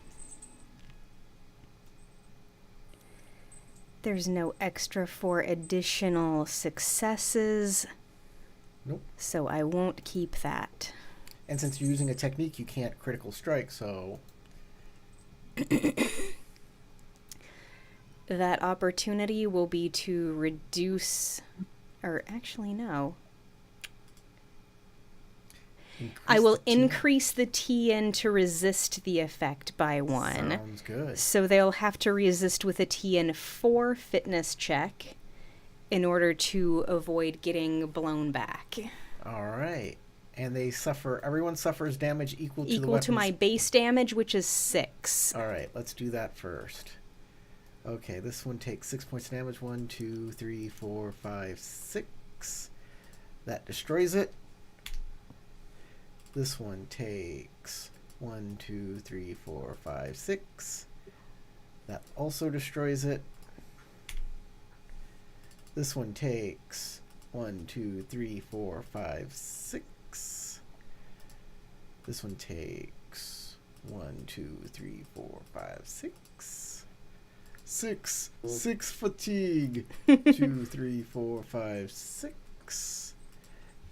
There's no extra for additional successes. Nope. So I won't keep that. And since you're using a technique, you can't critical strike, so... That opportunity will be to reduce... Or actually, no. I will increase the TN to resist the effect by 1. Sounds good. So they'll have to resist with a TN 4 fitness check in order to avoid getting blown back. All right. And they suffer... Everyone suffers damage equal to the Equal weapon's... to my base damage, which is 6. All right, let's do that first. Okay, this one takes 6 points of damage. 1, 2, 3, 4, 5, 6. That destroys it. This one takes 1, 2, 3, 4, 5, 6. That also destroys it. This one takes 1, 2, 3, 4, 5, 6. This one takes 1, 2, 3, 4, 5, 6. 6 fatigue. 2, 3, 4, 5, 6.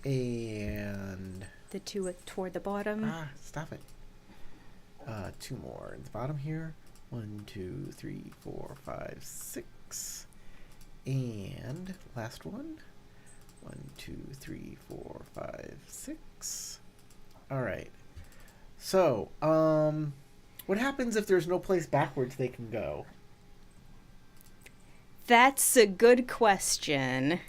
And The 2 toward the bottom. stop it. 2 more at the bottom here. 1, 2, 3, 4, 5, 6. And last one. 1, 2, 3, 4, 5, 6. All right. So, what happens if there's no place backwards they can go? That's a good question.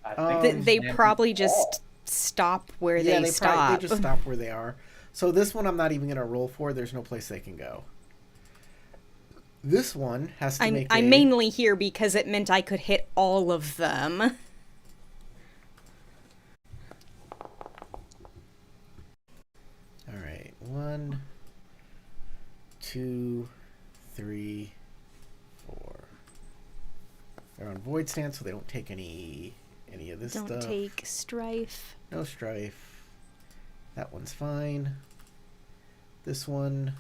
I think They stand probably tall. just stop where Yeah, they they stop. just stop where they are. So this one I'm not even gonna roll for. There's no place they can go. This one has to make. I'm mainly here because it meant I could hit all of them. All right, 1, 2, 3, 4. They're on void stance, so they don't take any of this Don't stuff. take strife. No strife. That one's fine. This one.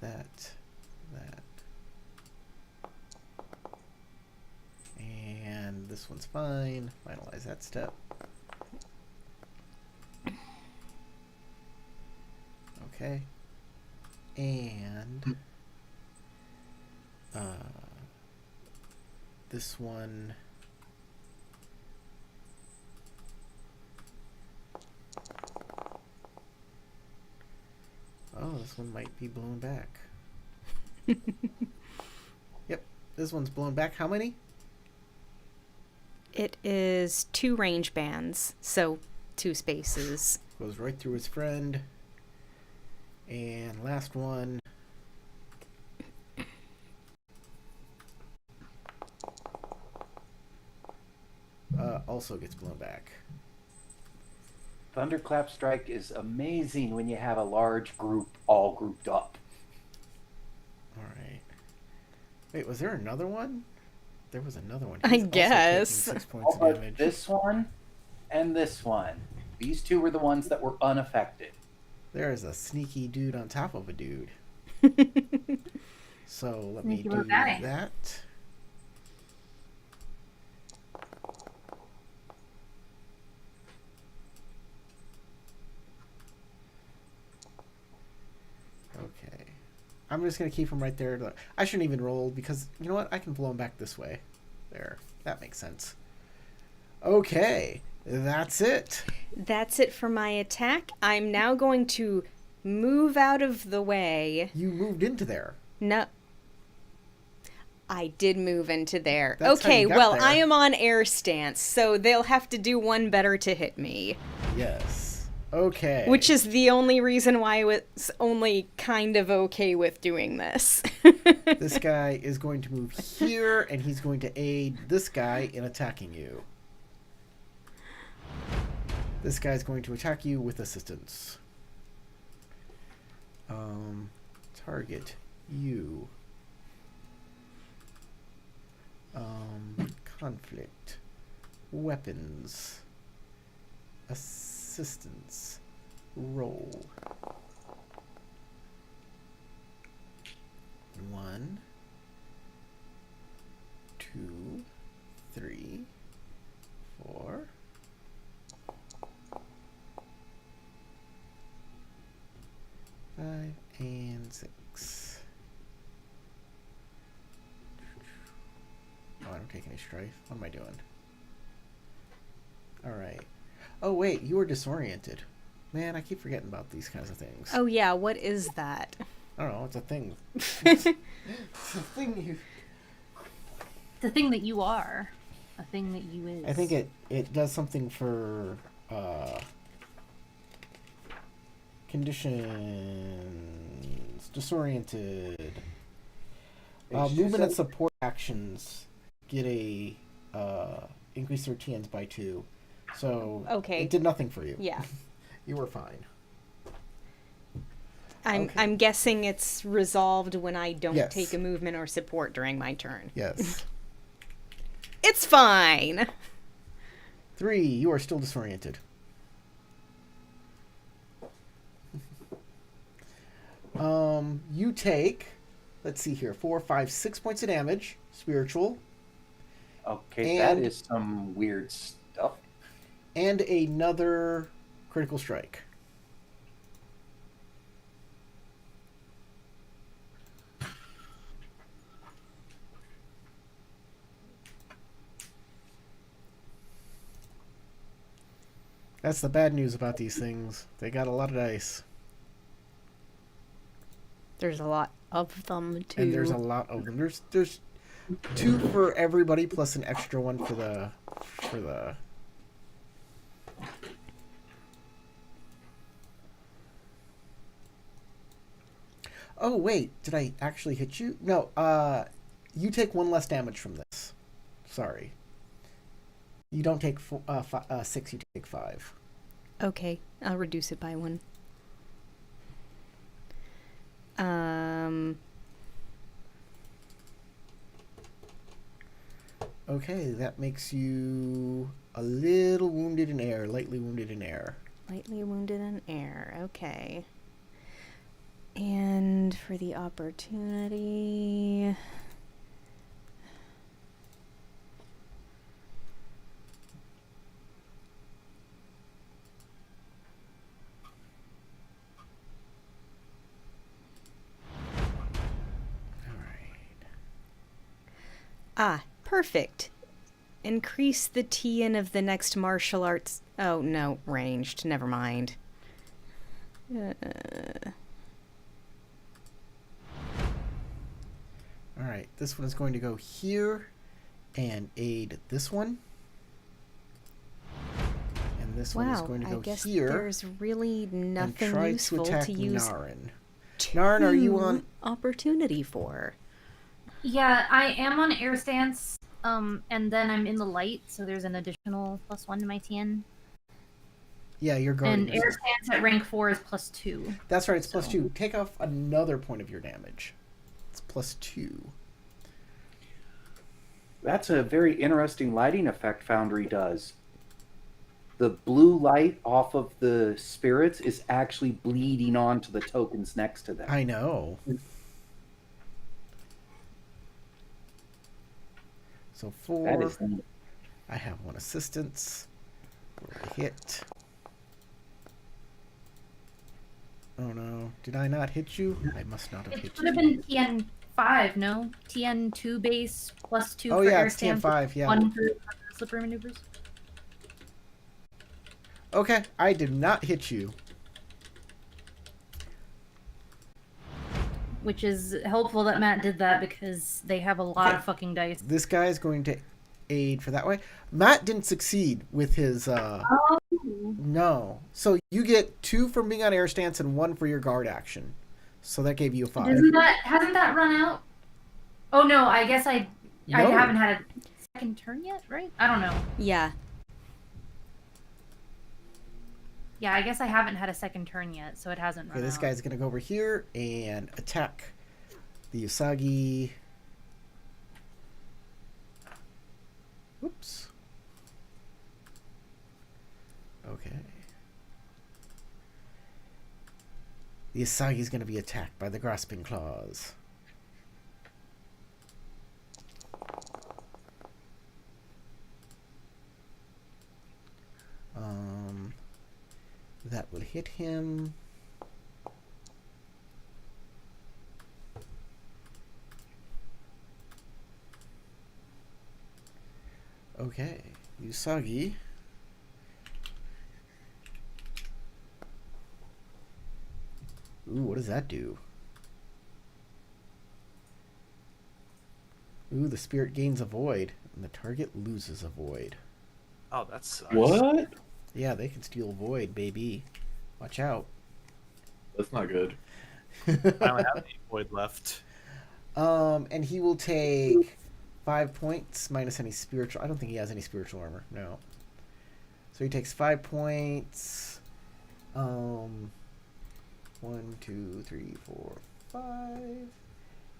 That. This one's fine. Finalize that step. Okay. And this one. Oh, this one might be blown back. Yep, this one's blown back. How many? It is 2 range bands, so 2 spaces. Goes right through his friend. And last one. Also gets blown back. Thunderclap Strike is amazing when you have a large group all grouped up. Alright. Wait, was there another one? There was another one. I He's also guess. taking 6 points of But damage. this one and this one. These two were the ones that were unaffected. There is a sneaky dude on top of a dude. So let me Sneaky do little guy. that. Okay. I'm just going to keep him right there. I shouldn't even roll because, you know what? I can blow him back this way. There. That makes sense. Okay. That's it. That's it for my attack. I'm now going to move out of the way. You moved into there. No. I did move into there. That's how Okay, you got well, there. I am on air stance, so they'll have to do one better to hit me. Yes. Okay. Which is the only reason why I was only kind of okay with doing this. This guy is going to move here, and he's going to aid this guy in attacking you. This guy's going to attack you with assistance. Target you. Conflict. Weapons. Assistance. Roll. 1, 2, 3, 4. 5 and 6. Oh, I don't take any strife. What am I doing? Alright. Oh, wait, you were disoriented. Man, I keep forgetting about these kinds of things. Oh yeah, what is that? I don't know, it's a thing. It's a thing you... It's a thing that you are. A thing that you is. I think it does something for conditions, disoriented. Movement and support actions get a increase their TNs by 2. So Okay. it did nothing for you. Yeah. You were fine. I'm Okay. I'm guessing it's resolved when I don't Yes. take a movement or support during my turn. Yes. It's fine. 3, you are still disoriented. You take, let's see here, 4, 5, 6 points of damage, spiritual, Okay, that And- is some weird stuff. and another critical strike. That's the bad news about these things. They got a lot of dice. There's a lot of them too. And there's a lot of them. There's 2 for everybody plus an extra one for the Oh wait, did I actually hit you? No, you take 1 less damage from this. Sorry. You don't take 6, you take 5. Okay, I'll reduce it by 1. Okay, that makes you a little wounded in air, lightly wounded in air. Lightly wounded in air. Okay. And for the opportunity, Ah, perfect. Increase the TN of the next martial arts. Oh, no, ranged. Never mind. Alright, this one is going to go here and aid this one. And this one is Wow, going to I go guess here there's really and nothing try to useful attack to use Naren. Naren, are you on? opportunity for? Yeah, I am on air stance. And then I'm in the light, so there's an additional +1 to my TN. Yeah, you're guarding And air yourself. stance at rank 4 is +2. That's right, it's So- +2. Take off another point of your damage. It's +2. That's a very interesting lighting effect Foundry does. The blue light off of the spirits is actually bleeding onto the tokens next to them. I know. So 4. That is neat. I have 1 assistance. Roll a hit. Oh no. Did I not hit you? I must not have It hit should have you. been TN5, no? TN2 base +2 Oh for yeah, air it's stance. TN5, yeah. 1 for slippery maneuvers. Okay, I did not hit you. Which is helpful that Matt did that because they have a lot Okay. of fucking dice. This guy is going to aid for that way. Matt didn't succeed with his no. So you get 2 from being on air stance and 1 for your guard action. So that gave you a 5. Hasn't that run out? Oh no, I guess I No. haven't had a second turn yet, right? I don't know. Yeah. Yeah, I guess I haven't had a second turn yet, so it hasn't run Okay, this out. guy's gonna go over here and attack the Usagi. Whoops. Okay. The Usagi's gonna be attacked by the grasping claws. That will hit him. Okay, Usagi. Ooh, what does that do? Ooh, the spirit gains a void, and the target loses a void. Oh, that sucks. What? Yeah, they can steal void, baby. Watch out. That's not good. I only have 8 void left. And he will take 5 points minus any spiritual. I don't think he has any spiritual armor. No. So he takes 5 points. 1, 2, 3, 4, 5.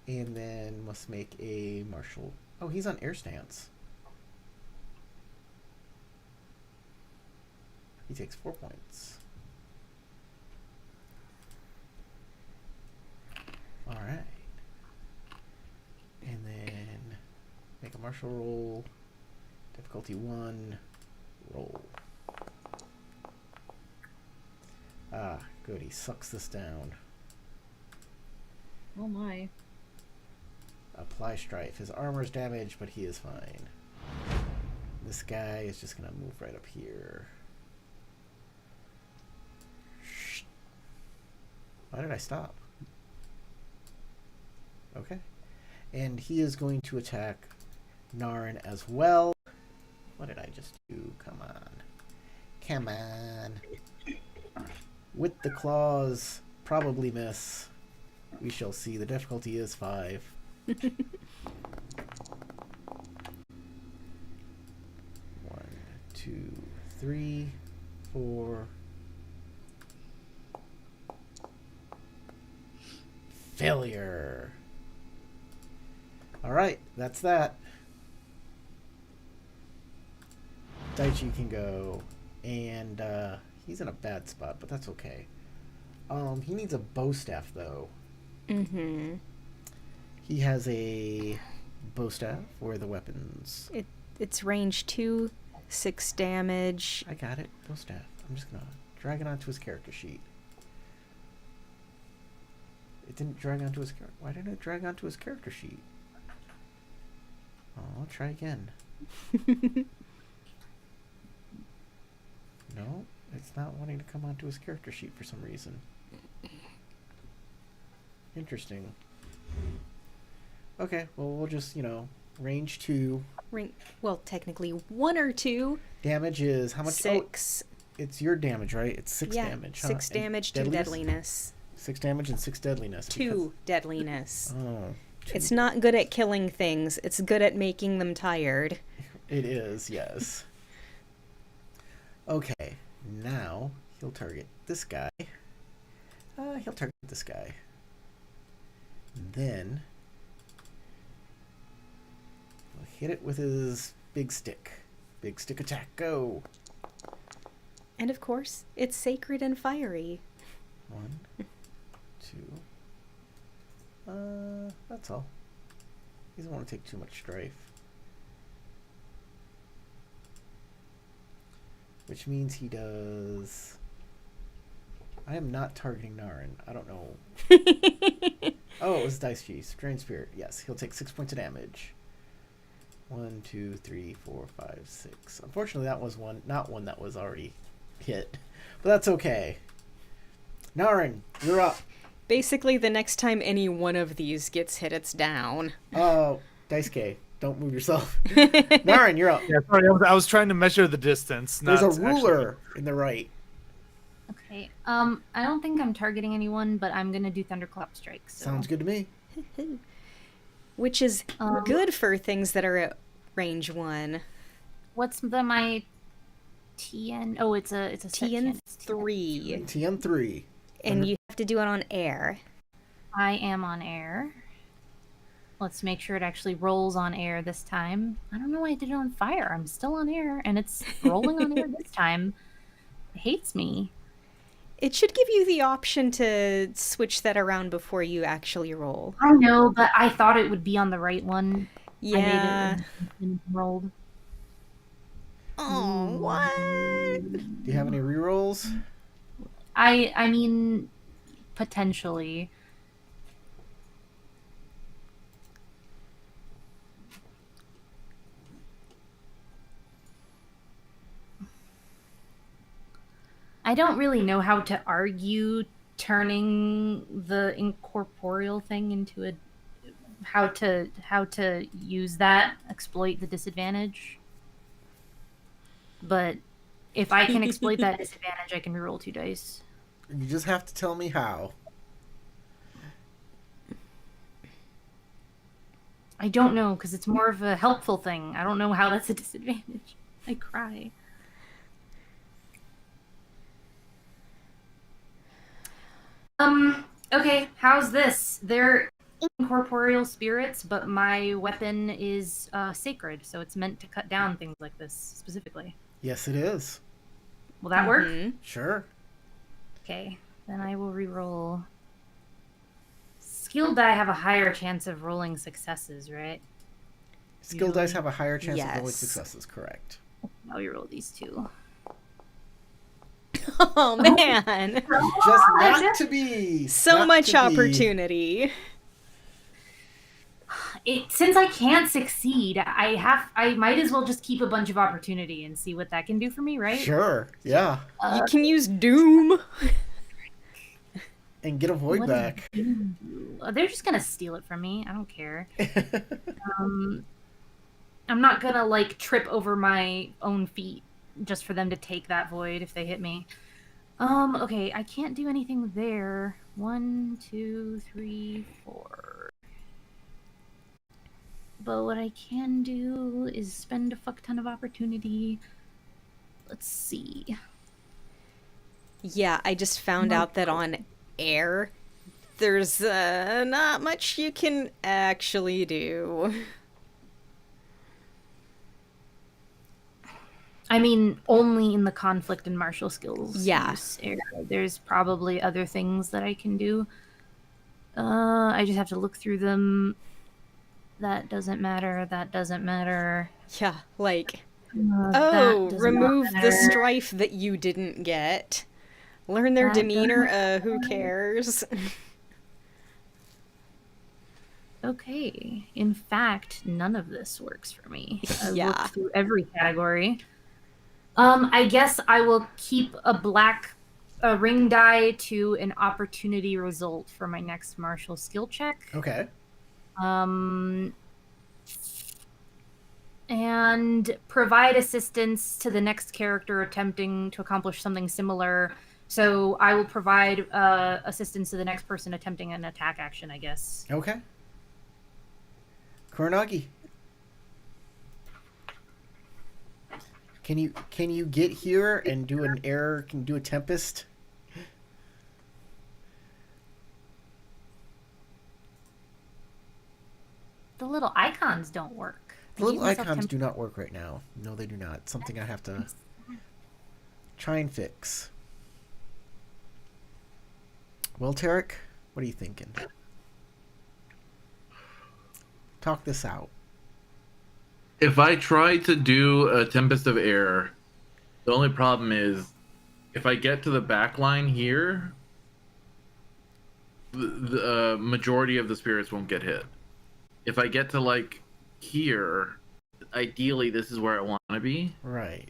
And then must make a martial. Oh, he's on air stance. He takes 4 points. All right. And then make a martial roll. Difficulty 1. Roll. Ah, good. He sucks this down. Oh my. Apply strife. His armor's damaged, but he is fine. This guy is just gonna move right up here. Shh. Why did I stop? Okay. And he is going to attack Naren as well. What did I just do? Come on. Come on. With the claws, probably miss. We shall see. The difficulty is 5. 1, 2, 3, 4. Failure. Alright, that's that. Daichi can go. And he's in a bad spot, but that's okay. He needs a bow staff though. Mm-hmm. He has a bow staff. Where are the weapons? It's range 2, 6 damage. I got it. Bow staff. I'm just gonna drag it onto his character sheet. It didn't drag onto his character. Why didn't it drag onto his character sheet? Oh, I'll try again. No, it's not wanting to come onto his character sheet for some reason. Interesting. Okay, well, we'll just, range 2. Well, technically 1 or 2. Damage is how much? 6. Oh, it's your damage, right? It's 6 Yeah, damage. Huh? 6 And damage, 2 deadliness. 6 damage and 6 deadliness. 2 deadliness. Oh. It's not good at killing things. It's good at making them tired. It is, yes. Okay, now he'll target this guy. He'll target this guy. Then he'll hit it with his big stick. Big stick attack, go! And of course, it's sacred and fiery. 1, 2. That's all. He doesn't want to take too much strife. Which means he does... I am not targeting Naren. I don't know. Oh, it was Dice Cheese. Drain Spirit. Yes, he'll take 6 points of damage. 1, 2, 3, 4, 5, 6. Unfortunately, that was not one that was already hit. But that's okay. Naren, you're up. Basically, the next time any one of these gets hit, it's down. Oh, Dice K. Don't move yourself. Naren, you're up. Yeah, sorry, I was trying to measure the distance. There's not a ruler in the right. Okay. I don't think I'm targeting anyone, but I'm gonna do Thunderclap Strike. So. Sounds good to me. Which is good for things that are at range 1. What's my TN? Oh, it's a set TN It's 3. TN 3. And you have to do it on air. I am on air. Let's make sure it actually rolls on air this time. I don't know why I did it on fire. I'm still on air, and it's rolling on air this time. It hates me. It should give you the option to switch that around before you actually roll. I know, but I thought it would be on the right one. Yeah. I made it and rolled. Oh, what? Do you have any rerolls? I mean, potentially. I don't really know how to argue turning the incorporeal thing into a how to use that, exploit the disadvantage. But if I can exploit that disadvantage, I can reroll 2 dice. You just have to tell me how. I don't know, because it's more of a helpful thing. I don't know how that's a disadvantage. I cry. Okay, how's this? They're incorporeal spirits, but my weapon is sacred, so it's meant to cut down things like this specifically. Yes, it is. Will that work? Sure. Okay, then I will reroll. Skill die have a higher chance of rolling successes, right? Skill dice have a higher chance of rolling Yes. successes, correct. I'll reroll these 2. Oh, man. Just not to be. So not much to be. opportunity. Since I can't succeed, I might as well just keep a bunch of opportunity and see what that can do for me, right? Sure, yeah. You can use Doom. And get a void What back. They're just gonna steal it from me. I don't care. I'm not gonna trip over my own feet just for them to take that void if they hit me. Okay, I can't do anything there. 1, 2, 3, 4. But what I can do is spend a fuck ton of opportunity. Let's see. Yeah, I just found out that on air, there's not much you can actually do. I mean, only in the conflict and martial skills. Yeah. use area. There's probably other things that I can do. I just have to look through them. That doesn't matter. That doesn't matter. Yeah, that oh, does not remove the matter. strife that you didn't get. Learn their That demeanor, doesn't who cares? Okay. In fact, none of this works for me. I Yeah. looked through every category. I guess I will keep a ring die to an opportunity result for my next martial skill check. Okay. And provide assistance to the next character attempting to accomplish something similar. So I will provide assistance to the next person attempting an attack action, I guess. Okay. Kuronagi. Can you get here and do an air? Can do a tempest? The little icons don't work. The little icons do not work right now. No, they do not. Something I have to try and fix. Well, Tarek, what are you thinking? Talk this out. If I try to do a Tempest of Air, the only problem is if I get to the back line here, the majority of the spirits won't get hit. If I get to like here, ideally this is where I want to be. Right.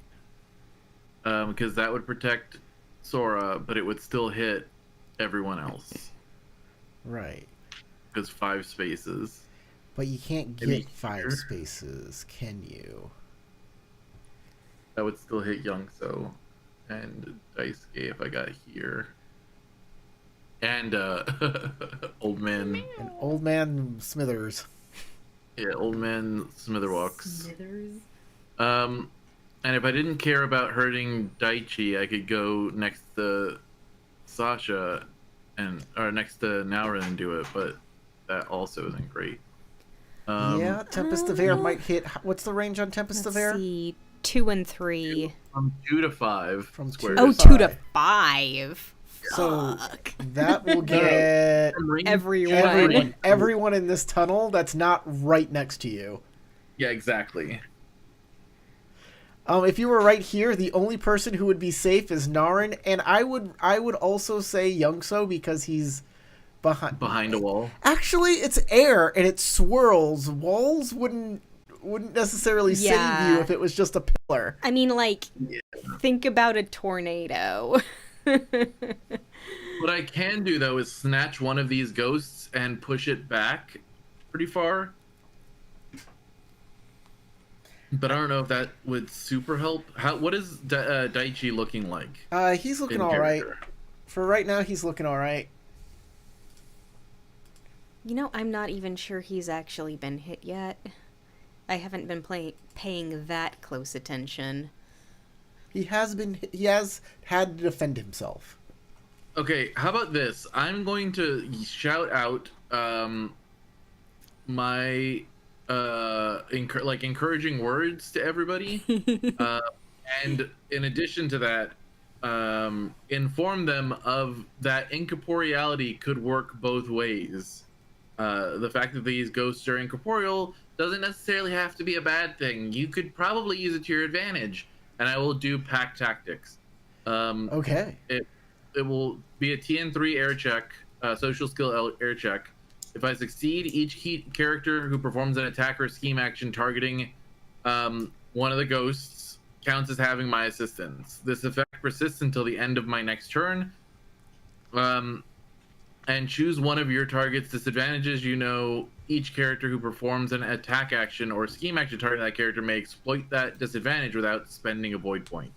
Because that would protect Sora, but it would still hit everyone else. Right. Because 5 spaces. But you can't get 5 spaces, can you? That would still hit Youngso and Daisuke if I got here. And Old Man. And Old Man Smithers. Yeah, Old Man Smitherwalks. Smithers. And if I didn't care about hurting Daichi, I could go next to Sasha or next to Naorin and do it, but that also isn't great. Yeah, Tempest of Air might hit. What's the range on Tempest of Air? Let's see, 2 and 3. From 2 to 5 From squares. 2 Oh, to 2 to 5. 5. So Fuck. that will get Everyone. everyone in this tunnel that's not right next to you. Yeah, exactly. If you were right here, the only person who would be safe is Narin, and I would also say Youngso because he's Behind a wall. Actually, it's air and it swirls. Walls wouldn't necessarily save Yeah. you if it was just a pillar. I mean, like, think about a tornado. What I can do though is snatch one of these ghosts and push it back pretty far. But I don't know if that would super help. What is Daichi looking like? He's looking in all right. character? For right now, he's looking all right. You know, I'm not even sure he's actually been hit yet. I haven't been paying that close attention. He has had to defend himself. Okay, how about this? I'm going to shout out my encouraging words to everybody, and in addition to that, inform them of that incorporeality could work both ways. The fact that these ghosts are incorporeal doesn't necessarily have to be a bad thing. You could probably use it to your advantage, and I will do pack tactics. Okay. It will be a TN3 air check, social skill air check. If I succeed, each character who performs an attack or scheme action targeting one of the ghosts counts as having my assistance. This effect persists until the end of my next turn. And choose one of your target's disadvantages. You know, each character who performs an attack action or scheme action targeting that character may exploit that disadvantage without spending a void point.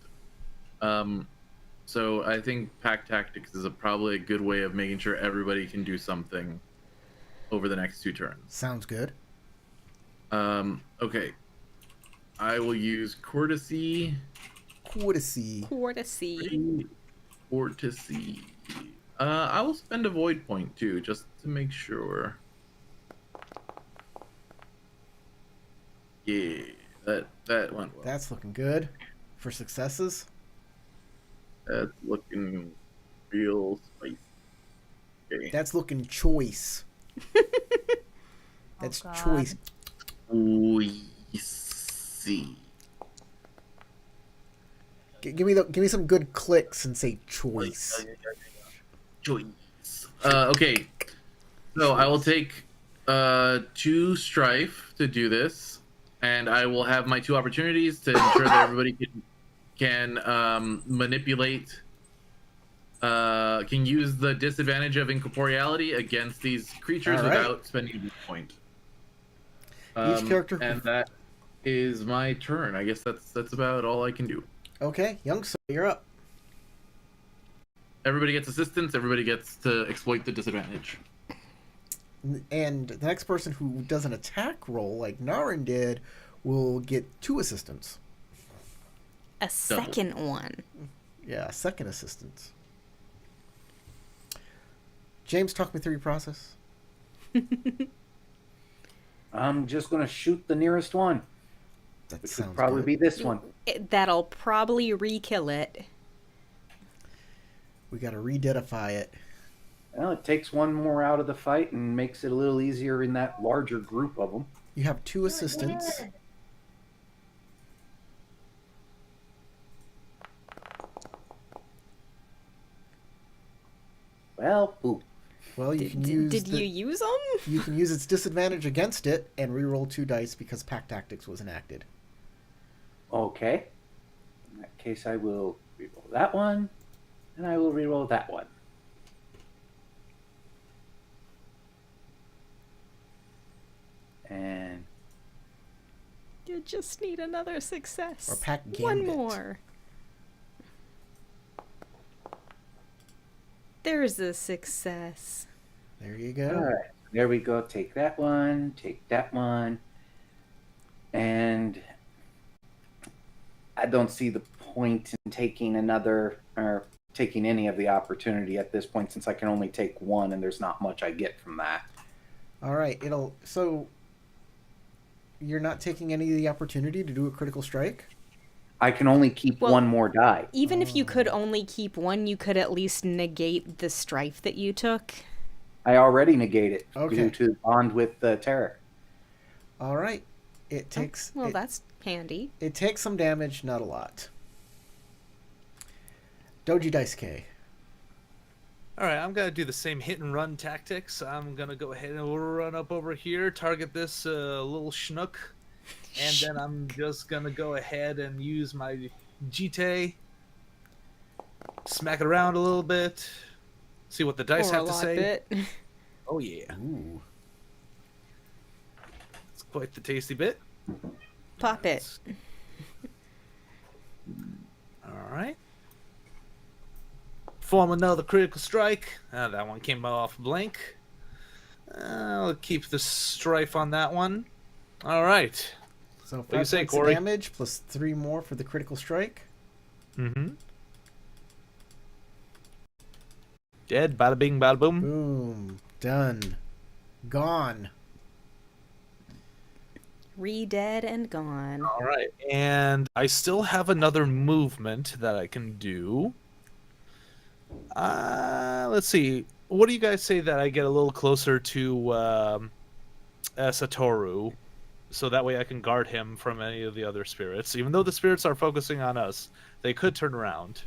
So I think pack tactics is probably a good way of making sure everybody can do something over the next 2 turns. Sounds good. Okay. I will use courtesy. Courtesy. Courtesy. I will spend a void point too, just to make sure. Yeah, that went well. That's looking good for successes. That's looking real spicy. Okay. That's looking choice. That's God. choice. We see. Give me some good clicks and say choice. Choice. Okay. So I will take 2 strife to do this, and I will have my 2 opportunities to ensure that everybody can manipulate. Can use the disadvantage of incorporeality against these creatures All right. without spending a point. Each character. And that is my turn. I guess that's about all I can do. Okay, young sir, you're up. Everybody gets assistance. Everybody gets to exploit the disadvantage. And the next person who does an attack roll like Naren did will get 2 assistants. A second one. Yeah, second assistance. James, talk me through your process. I'm just going to shoot the nearest one, That which sounds would probably good. be this one. That'll probably re-kill it. We got to re-deadify it. Well, it takes one more out of the fight and makes it a little easier in that larger group of them. You have 2 assistants. Well, ooh. Well, you can use. Did you use them? You can use its disadvantage against it and re-roll 2 dice because Pack Tactics was enacted. Okay. In that case, I will reroll that one, and I will reroll that one. And You just need another success. Or Pack One Gambit. more. There's a success. There you go. all right, there we go. Take that one. Take that one. And I don't see the point in taking another or taking any of the opportunity at this point, since I can only take one, and there's not much I get from that. All right. So you're not taking any of the opportunity to do a critical strike? I can only keep Well, one more die. Even if you could only keep one, you could at least negate the strife that you took. I already negate it Okay. due to bond with the terror. All right. It takes Well, it, that's handy. it takes some damage, not a lot. Doji Dice K. All right, I'm gonna do the same hit and run tactics. I'm gonna go ahead and run up over here, target this little schnook, and then I'm just gonna go ahead and use my Jite, smack it around a little bit, see what the dice Or a have to lot say. bit. Oh yeah, Ooh. it's quite the tasty bit. Pop it. All right. Form another critical strike. That one came off blank. I'll keep the strife on that one. All right. So do you 5 say, points Corey? of damage plus 3 more for the critical strike. Mm-hmm. Dead. Bada bing, bada boom. Boom. Done. Gone. Re-dead and gone. All right. And I still have another movement that I can do. Let's see. What do you guys say that I get a little closer to Satoru, so that way I can guard him from any of the other spirits? Even though the spirits are focusing on us, they could turn around.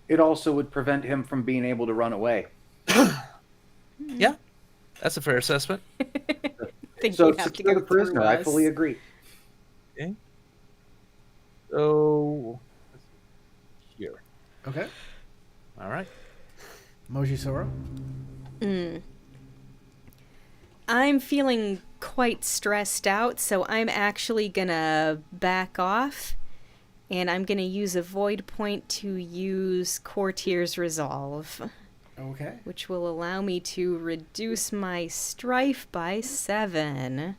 It also would prevent him from being able to run away. Yeah, that's a fair assessment. Think So you have to secure go the prisoner. through I us. fully agree. Okay. So here. Okay. All right. Moji Sora. I'm feeling quite stressed out, so I'm actually gonna back off, and I'm gonna use a void point to use Courtier's Resolve, Okay. which will allow me to reduce my strife by 7.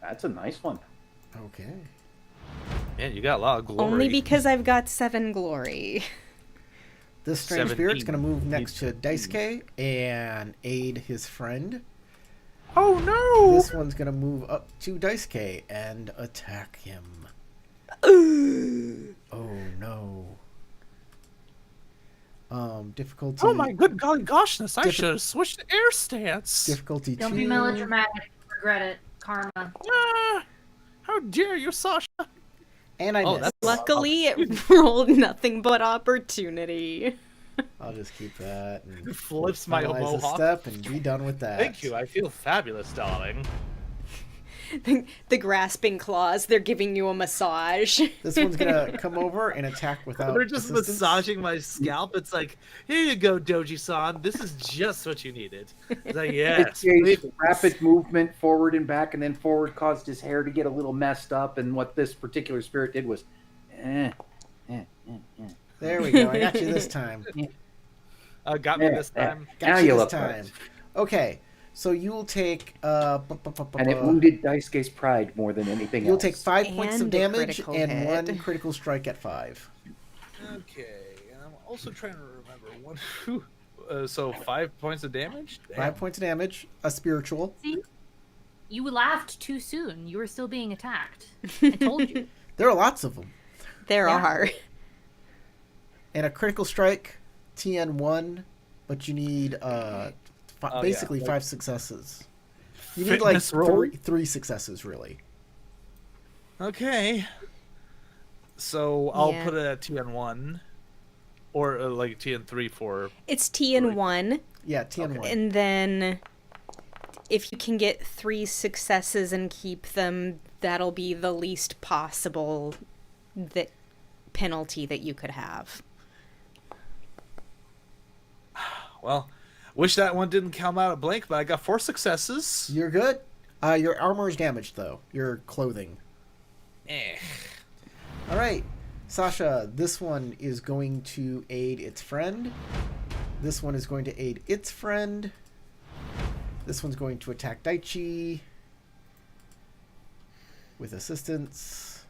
That's a nice one. Okay. Man, you got a lot of glory. Only because I've got 7 glory. This strange spirit's 17. going to move next to Dice K and aid his friend. Oh no! This one's going to move up to Dice K and attack him. Oh no. Difficulty. Oh my good golly goshness! I should have switched to air stance. Difficulty Don't 2. be melodramatic. Regret it. Karma. Ah, how dare you, Sasha? And I Oh, missed. that's Luckily, it rolled nothing but opportunity. I'll just keep that and Flips my finalize the mohawk. step and be done with that. Thank you. I feel fabulous, darling. The grasping claws, they're giving you a massage. This one's gonna come over and attack without They're just assistance. massaging my scalp. It's like, here you go, Doji-san. This is just what you needed. It's like, yes. It's rapid movement forward and back, and then forward caused his hair to get a little messed up. And what this particular spirit did was, There we go. I got you this time. Got me this time. Got Now you you this look time. right. Okay, so you will take and it wounded Daisuke's pride more than anything you'll else. take 5 points of And a damage critical and hit. 1 critical strike at 5. Okay, and I'm also trying to remember one. So 5 points of damage. 5 points of damage, a spiritual. See? You laughed too soon. You were still being attacked. I told you. There are lots of them. There Yeah. are. And a critical strike, TN1, but you need basically 5 successes. You need like Fitness roll? three successes, really. Okay. So I'll Yeah. put it at TN1, or like TN3 for. It's TN1, Yeah, TN1. and then if you can get 3 successes and keep them, that'll be the least possible penalty that you could have. Well, wish that one didn't come out blank, but I got 4 successes. You're good. Your armor is damaged, though. Your clothing. All right, Sasha, this one is going to aid its friend. This one is going to aid its friend. This one's going to attack Daichi with assistance.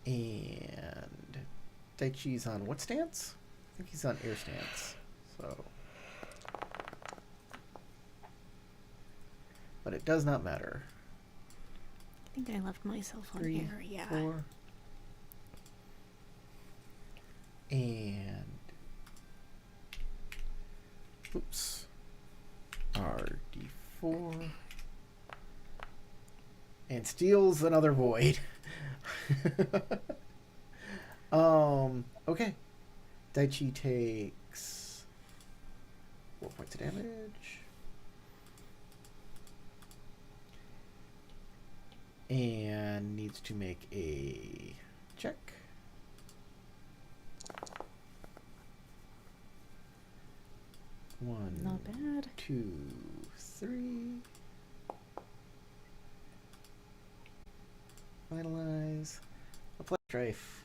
And Daichi's on what stance? I think he's on air stance. So, but it does not matter. I think I left myself on 3, air, yeah. 4. And oops. RD4. And steals another void. Okay. Daichi takes 4 points of damage. And needs to make a check. One, Not bad. 2, 3. Finalize. Apply strafe.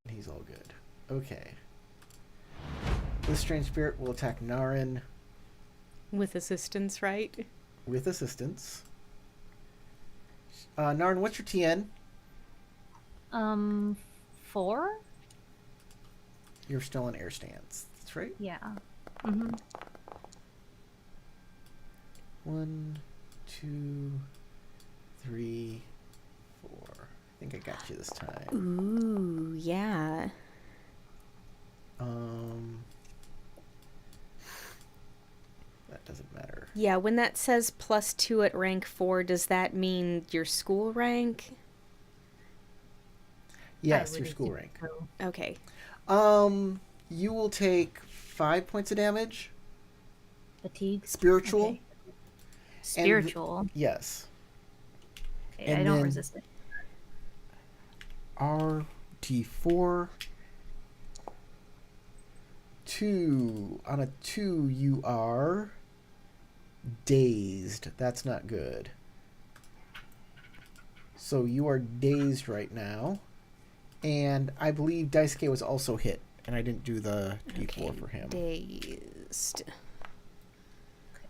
He's all good. Okay. This strange spirit will attack Narin With assistance, right? with assistance. Narin, what's your TN? 4? You're still in air stance. That's right. Yeah. Mm-hmm. 1, 2, 3, 4. I think I got you this time. Ooh, yeah. That doesn't matter. Yeah, when that says +2 at rank 4, does that mean your school rank? Yes, your school rank. Okay. You will take 5 points of damage. Fatigue. Spiritual. Okay. Spiritual. Yes. Okay, and I don't then- resist it. RT4. 2. On a 2, you are dazed. That's not good. So you are dazed right now. And I believe Daisuke was also hit. And I didn't do the D4 for him. Dazed.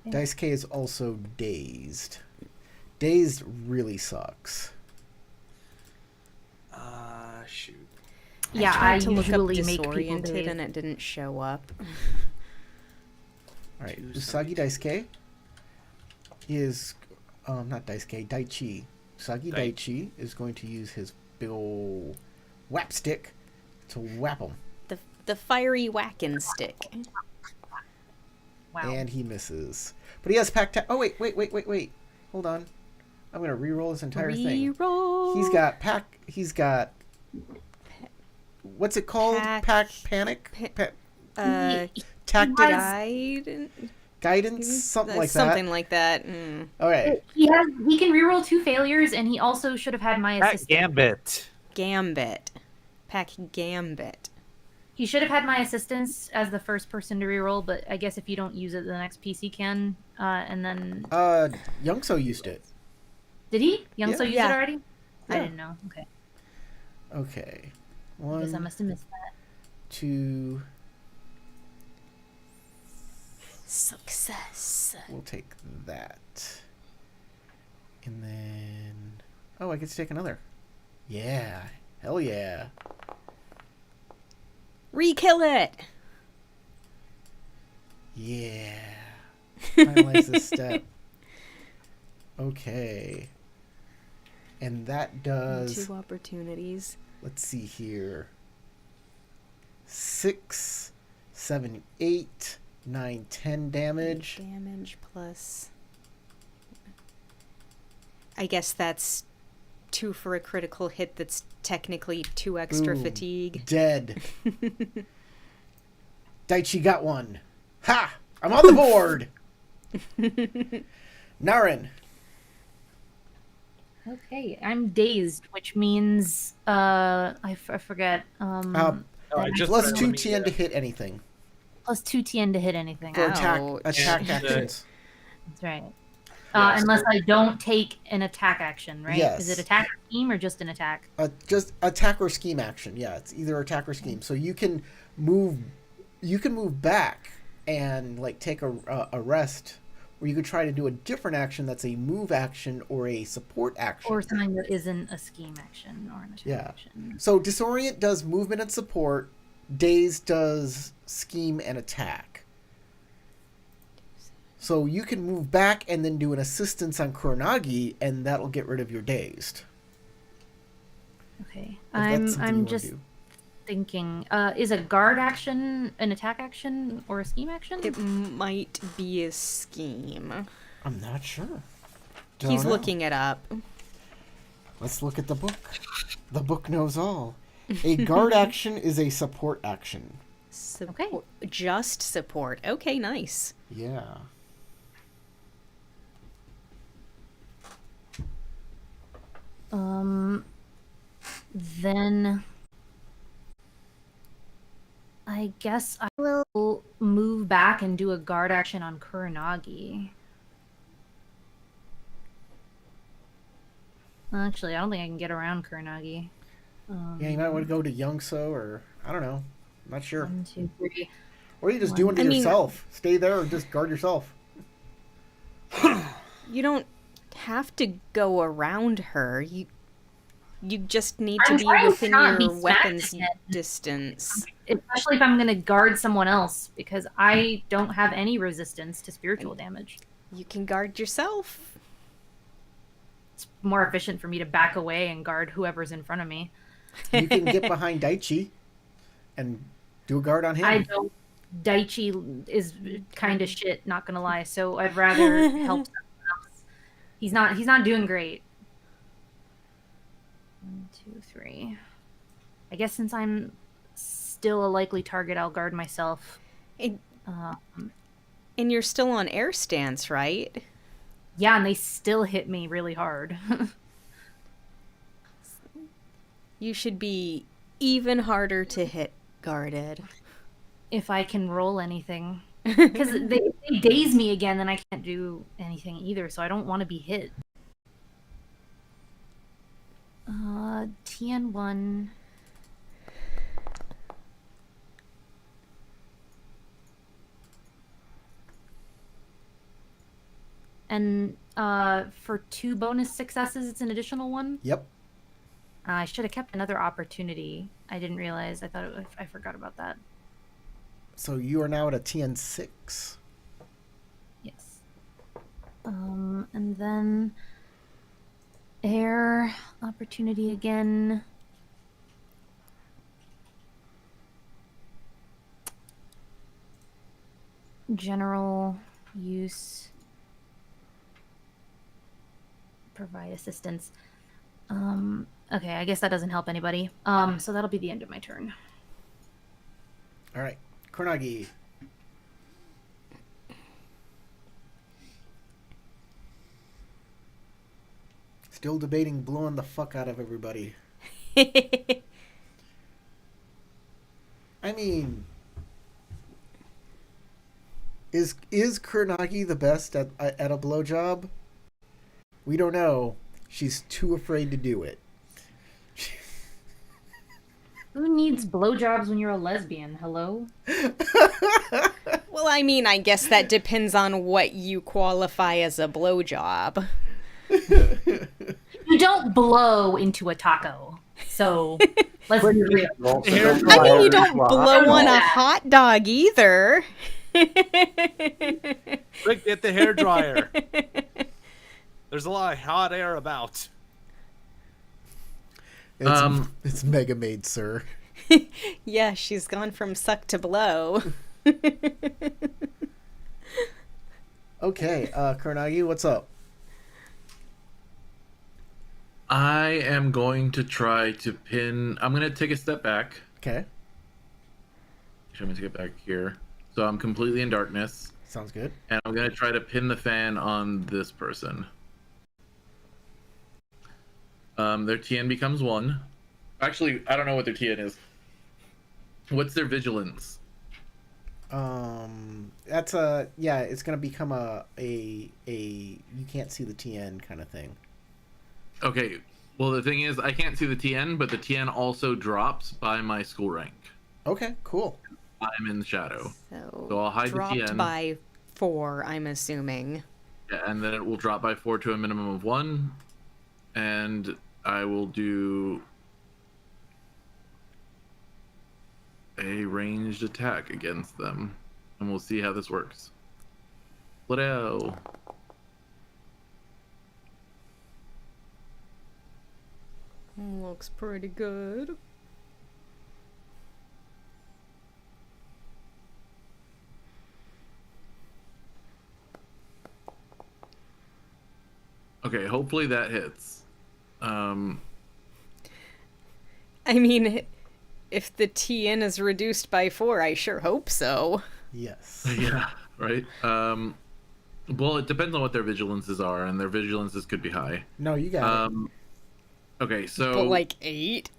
Daisuke is also dazed. Dazed really sucks. Shoot. Yeah, I tried to look up usually make people disoriented dazed. and it didn't show up. Alright, Usagi Daisuke is... not Daisuke, Daichi. Usagi Daichi is going to use his big ol' whap stick to whap him. The fiery whacking stick. Wow. And he misses. But he has pack... Oh, wait. Hold on. I'm going to re-roll this entire thing. Reroll. He's got He's got... What's it called? Pack- Pack Panic? Tactics, Guide? guidance, something like Something that. like that. Okay. He can reroll 2 failures, and he also should have had my That assistance. Gambit. Gambit. Pack Gambit. He should have had my assistance as the first person to reroll, but I guess if you don't use it, the next PC can. And then Youngso used it. did he? Youngso used Yeah. it already? I Yeah. didn't know. Okay. Okay. I guess I 1, must have missed that. 2. Success. We'll take that. And then... Oh, I get to take another. Yeah. Hell yeah. Re-kill it! Yeah. Finalize this step. Okay. And that does... 2 opportunities. Let's see here. 6, 7, 8, 9, 10 damage. Damage plus... I guess that's 2 for a critical hit that's technically 2 extra Boom. fatigue. Dead. Daichi got one. Ha! I'm on the board! Naren. Okay, I'm dazed, which means I forget. I just Plus read 2 me, TN to hit anything. Plus 2 TN to hit anything. For attack Ouch. attack Yeah. actions. That's right. Yeah, Unless I don't take an attack action, right? Yes. Is it attack or scheme or just an attack? Just attack or scheme action. Yeah, it's either attack or scheme. So you can move back and like take a rest, or you could try to do a different action that's a move action or a support action. Or something that isn't a scheme action or an attack Yeah. action. So disorient does movement and support. Daze does scheme and attack. So you can move back and then do an assistance on Kuronagi, and that'll get rid of your dazed. Okay. If that's something you I'm wanna just do. thinking, is a guard action an attack action or a scheme action? It might be a scheme. I'm not sure. He's Don't know. looking it up. Let's look at the book. The book knows all. A guard action is a support action. Support. Just support. Okay, nice. Yeah. Then I guess I will move back and do a guard action on Kuronagi. Actually, I don't think I can get around Kuronagi. Yeah, you might want to go to Youngso or I don't know. I'm not sure. 1, 2, 3. Or you just do it I to mean- yourself. Stay there or just guard yourself. You don't have to go around her. You just need to I'm be trying to within not your be weapons smacking it. distance. Especially if I'm going to guard someone else, because I don't have any resistance to spiritual damage. You can guard yourself. It's more efficient for me to back away and guard whoever's in front of me. You can get behind Daichi and do a guard on him. I don't. Daichi is kind of shit, not gonna lie. So I'd rather help someone else. He's not doing great. 1, 2, 3. I guess since I'm still a likely target, I'll guard myself. And, Um, and you're still on air stance, right? yeah, and they still hit me really hard. You should be even harder to hit guarded. If I can roll anything, because they daze me again, then I can't do anything either. So I don't want to be hit. TN1. And for 2 bonus successes, it's an additional 1. Yep. I should have kept another opportunity. I didn't realize. I forgot about that. So you are now at a TN6. Yes. And then air opportunity again. General use. Provide assistance. Okay, I guess that doesn't help anybody. So that'll be the end of my turn. All right. Koronagi. Still debating blowing the fuck out of everybody. I mean, is Kuronagi the best at a blowjob? We don't know. She's too afraid to do it. Who needs blowjobs when you're a lesbian? Hello? Well, I mean, I guess that depends on what you qualify as a blowjob. You don't blow into a taco. So, let's be real. I mean, you don't blow on a hot dog either. Quick, get the hair dryer. There's a lot of hot air about. It's Mega Maid, sir. Yeah, she's gone from suck to blow. Okay, Kuronagi, what's up? I am going to try to pin. I'm going to take a step back. Okay, I'm going to get back here. So I'm completely in darkness. sounds good. And I'm going to try to pin the fan on this person. Their TN becomes 1. Actually, I don't know what their TN is. What's their vigilance? That's it's gonna become a you can't see the TN kind of thing. Okay, well, the thing is, I can't see the TN, but the TN also drops by my school rank. Okay, cool. I'm in the shadow. So I'll hide the dropped TN. by 4, I'm assuming. Yeah, and then it will drop by 4 to a minimum of 1. And I will do a ranged attack against them. And we'll see how this works. Let's Looks pretty good. Okay, hopefully that hits. I mean, if the TN is reduced by 4, I sure hope so. Yes. Yeah, right? Well, it depends on what their vigilances are, and their vigilances could be high. No, you got it. Okay, so... But like 8?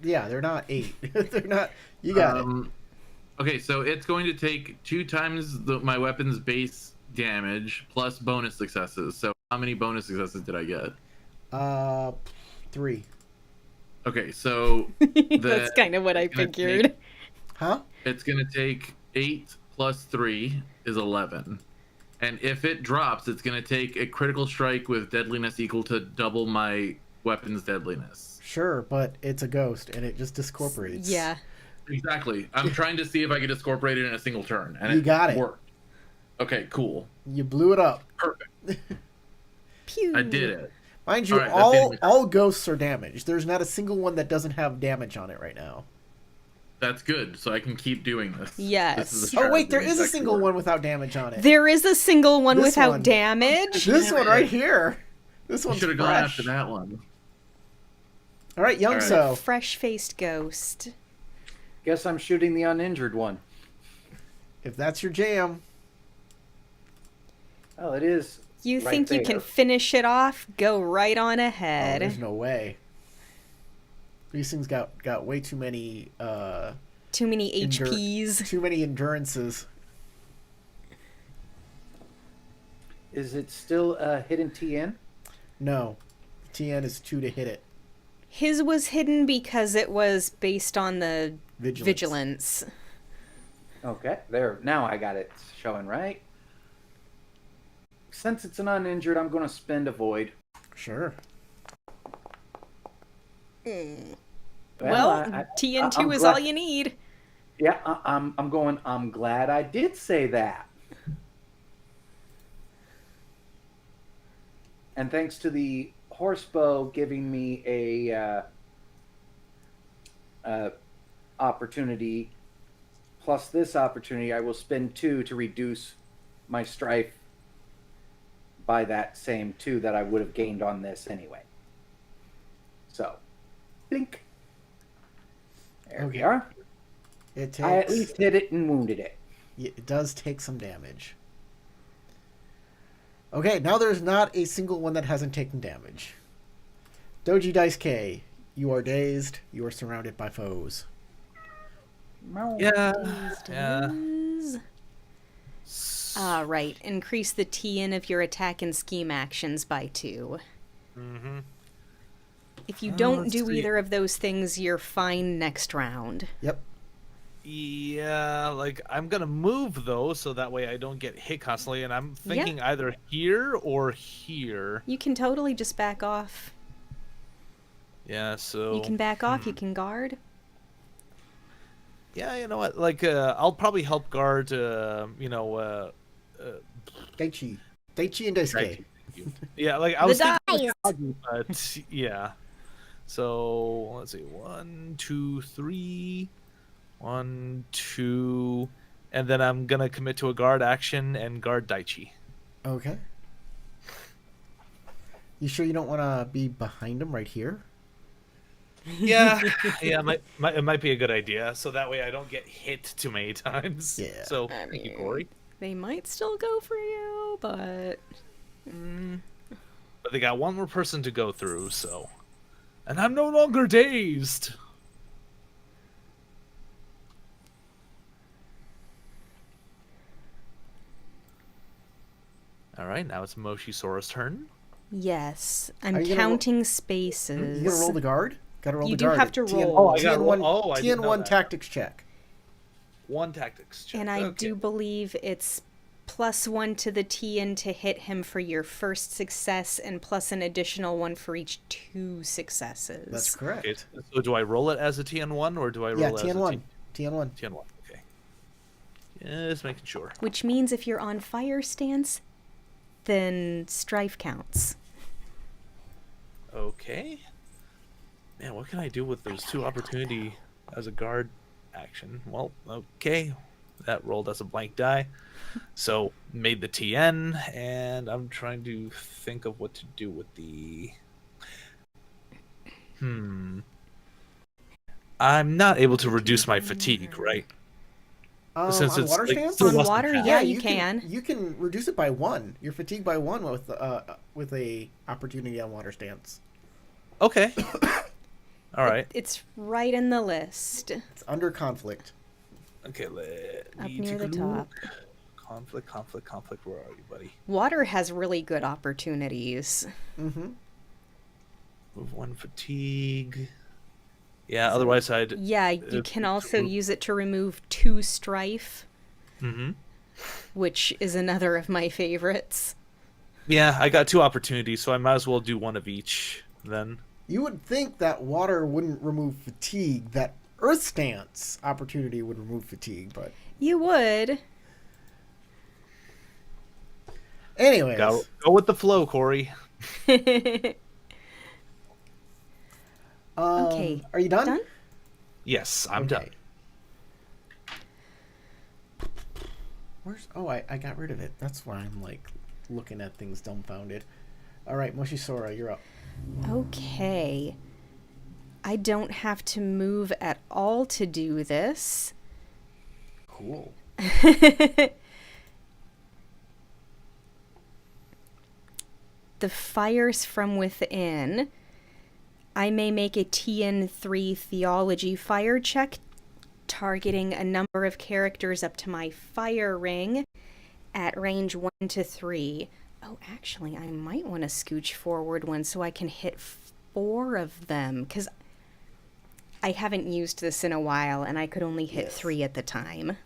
They're not 8. They're not. You got it. Okay, so it's going to take 2 times my weapon's base damage plus bonus successes. So how many bonus successes did I get? 3. Okay, so That's kind of what I figured. Huh? It's going to take 8 plus 3 is 11. And if it drops, it's going to take a critical strike with deadliness equal to double my weapon's deadliness. Sure, but it's a ghost and it just discorporates. Yeah. Exactly. I'm trying to see if I can discorporate it in a single turn. And You got it. Worked. Okay, cool. You blew it up. Perfect. Pew. I did it. Mind you, All right, all ghosts are damaged. There's not a single one that doesn't have damage on it right now. That's good, so I can keep doing this. Yes. This is a Oh wait, strategy there is a that single can work. one without damage on it. There is a single one This without one. damage. This one right here. This You one's should have fresh. gone after that one. All right, Young All right. So. Fresh-faced ghost. Guess I'm shooting the uninjured one. If that's your jam, Oh, it is. You right think you can there. finish it off? Go right on oh, ahead. there's no way. These things got way too many Too many Endur- HPs. too many endurances. Is it still hidden TN? No, TN is 2 to hit it. His was hidden because it was based on the vigilance. Okay, there. Now I got it showing right. Since it's an uninjured, I'm going to spend a void. Sure. Well, I- TN2 I'm is glad- all you need. Yeah, I'm going. I'm glad I did say that. And thanks to the horsebow giving me a opportunity, plus this opportunity, I will spend 2 to reduce my strife by that same 2 that I would have gained on this anyway. So, blink. There we Okay. are. It takes. I at least hit it and wounded it. It does take some damage. Okay, now there's not a single one that hasn't taken damage. Doji Dice K, you are dazed. You are surrounded by foes. Yeah. Dazed Yeah. is- right. Increase the TN of your attack and scheme actions by 2. Mm-hmm. If you don't let's do see. either of those things, you're fine next round. Yep. Yeah, like I'm gonna move though, so that way I don't get hit constantly. And I'm thinking either here or here. You can totally just back off. Yeah, so You can back off, you can guard. yeah, you know what? Like, I'll probably help guard. Daichi and Dice K. Yeah, like I The was thinking, dice! but yeah. So let's see, 1, 2, 3, 1, 2, and then I'm gonna commit to a guard action and guard Daichi. Okay. You sure you don't want to be behind him right here? Yeah, yeah, it might be a good idea. So that way I don't get hit too many times. Yeah. So I thank you, mean- Corey. They might still go for you, but But they got one more person to go through, so. And I'm no longer dazed. Alright, now it's Moshisaur's turn. yes, Are I'm you gonna counting spaces. You gonna roll the guard? Gotta roll You the do guard. have to TN, roll. Oh, I gotta TN1, roll. Oh, I didn't know TN1 that. tactics check. One tactics check. And I Okay. do believe it's +1 to the TN to hit him for your first success, and plus an additional 1 for each 2 successes. That's correct. Okay, so do I roll it as a TN1 or do I roll Yeah, it as TN1. a TN1. TN1? Okay. Just making sure. Which means if you're on fire stance, then strife counts. Okay. Man, what can I do with those 2 opportunity as a guard action? Well, okay. That rolled as a blank die. So, made the TN, and I'm trying to think of what to do with the... I'm not able to reduce my fatigue, right? Since On it's, water like, stance? still On less than water, half. yeah, you can. You can reduce it by 1. Your fatigue by 1 with a opportunity on water stance. Okay. All right. It's right in the list. It's under conflict. Okay, let Up me near take the a top. look. Conflict. Where are you, buddy? Water has really good opportunities. Mm-hmm. Move 1 fatigue. Yeah, otherwise I'd... Yeah, you It's- can also use it to remove 2 strife, Mm-hmm. which is another of my favorites. Yeah, I got 2 opportunities, so I might as well do 1 of each then. You would think that water wouldn't remove fatigue. That earth stance opportunity would remove fatigue, but You would. anyways. Go with the flow, Corey. Okay. Are you done? Done? Yes, I'm done. Where's? Oh, I got rid of it. That's why I'm like looking at things dumbfounded. All right, Moshisora, you're up. Okay. I don't have to move at all to do this. Cool. The fires from within. I may make a TN3 theology fire check, targeting a number of characters up to my fire ring at range 1 to 3. Oh, actually, I might want to scooch forward 1 so I can hit 4 of them, because I haven't used this in a while and I could only hit 3 at the time. 1,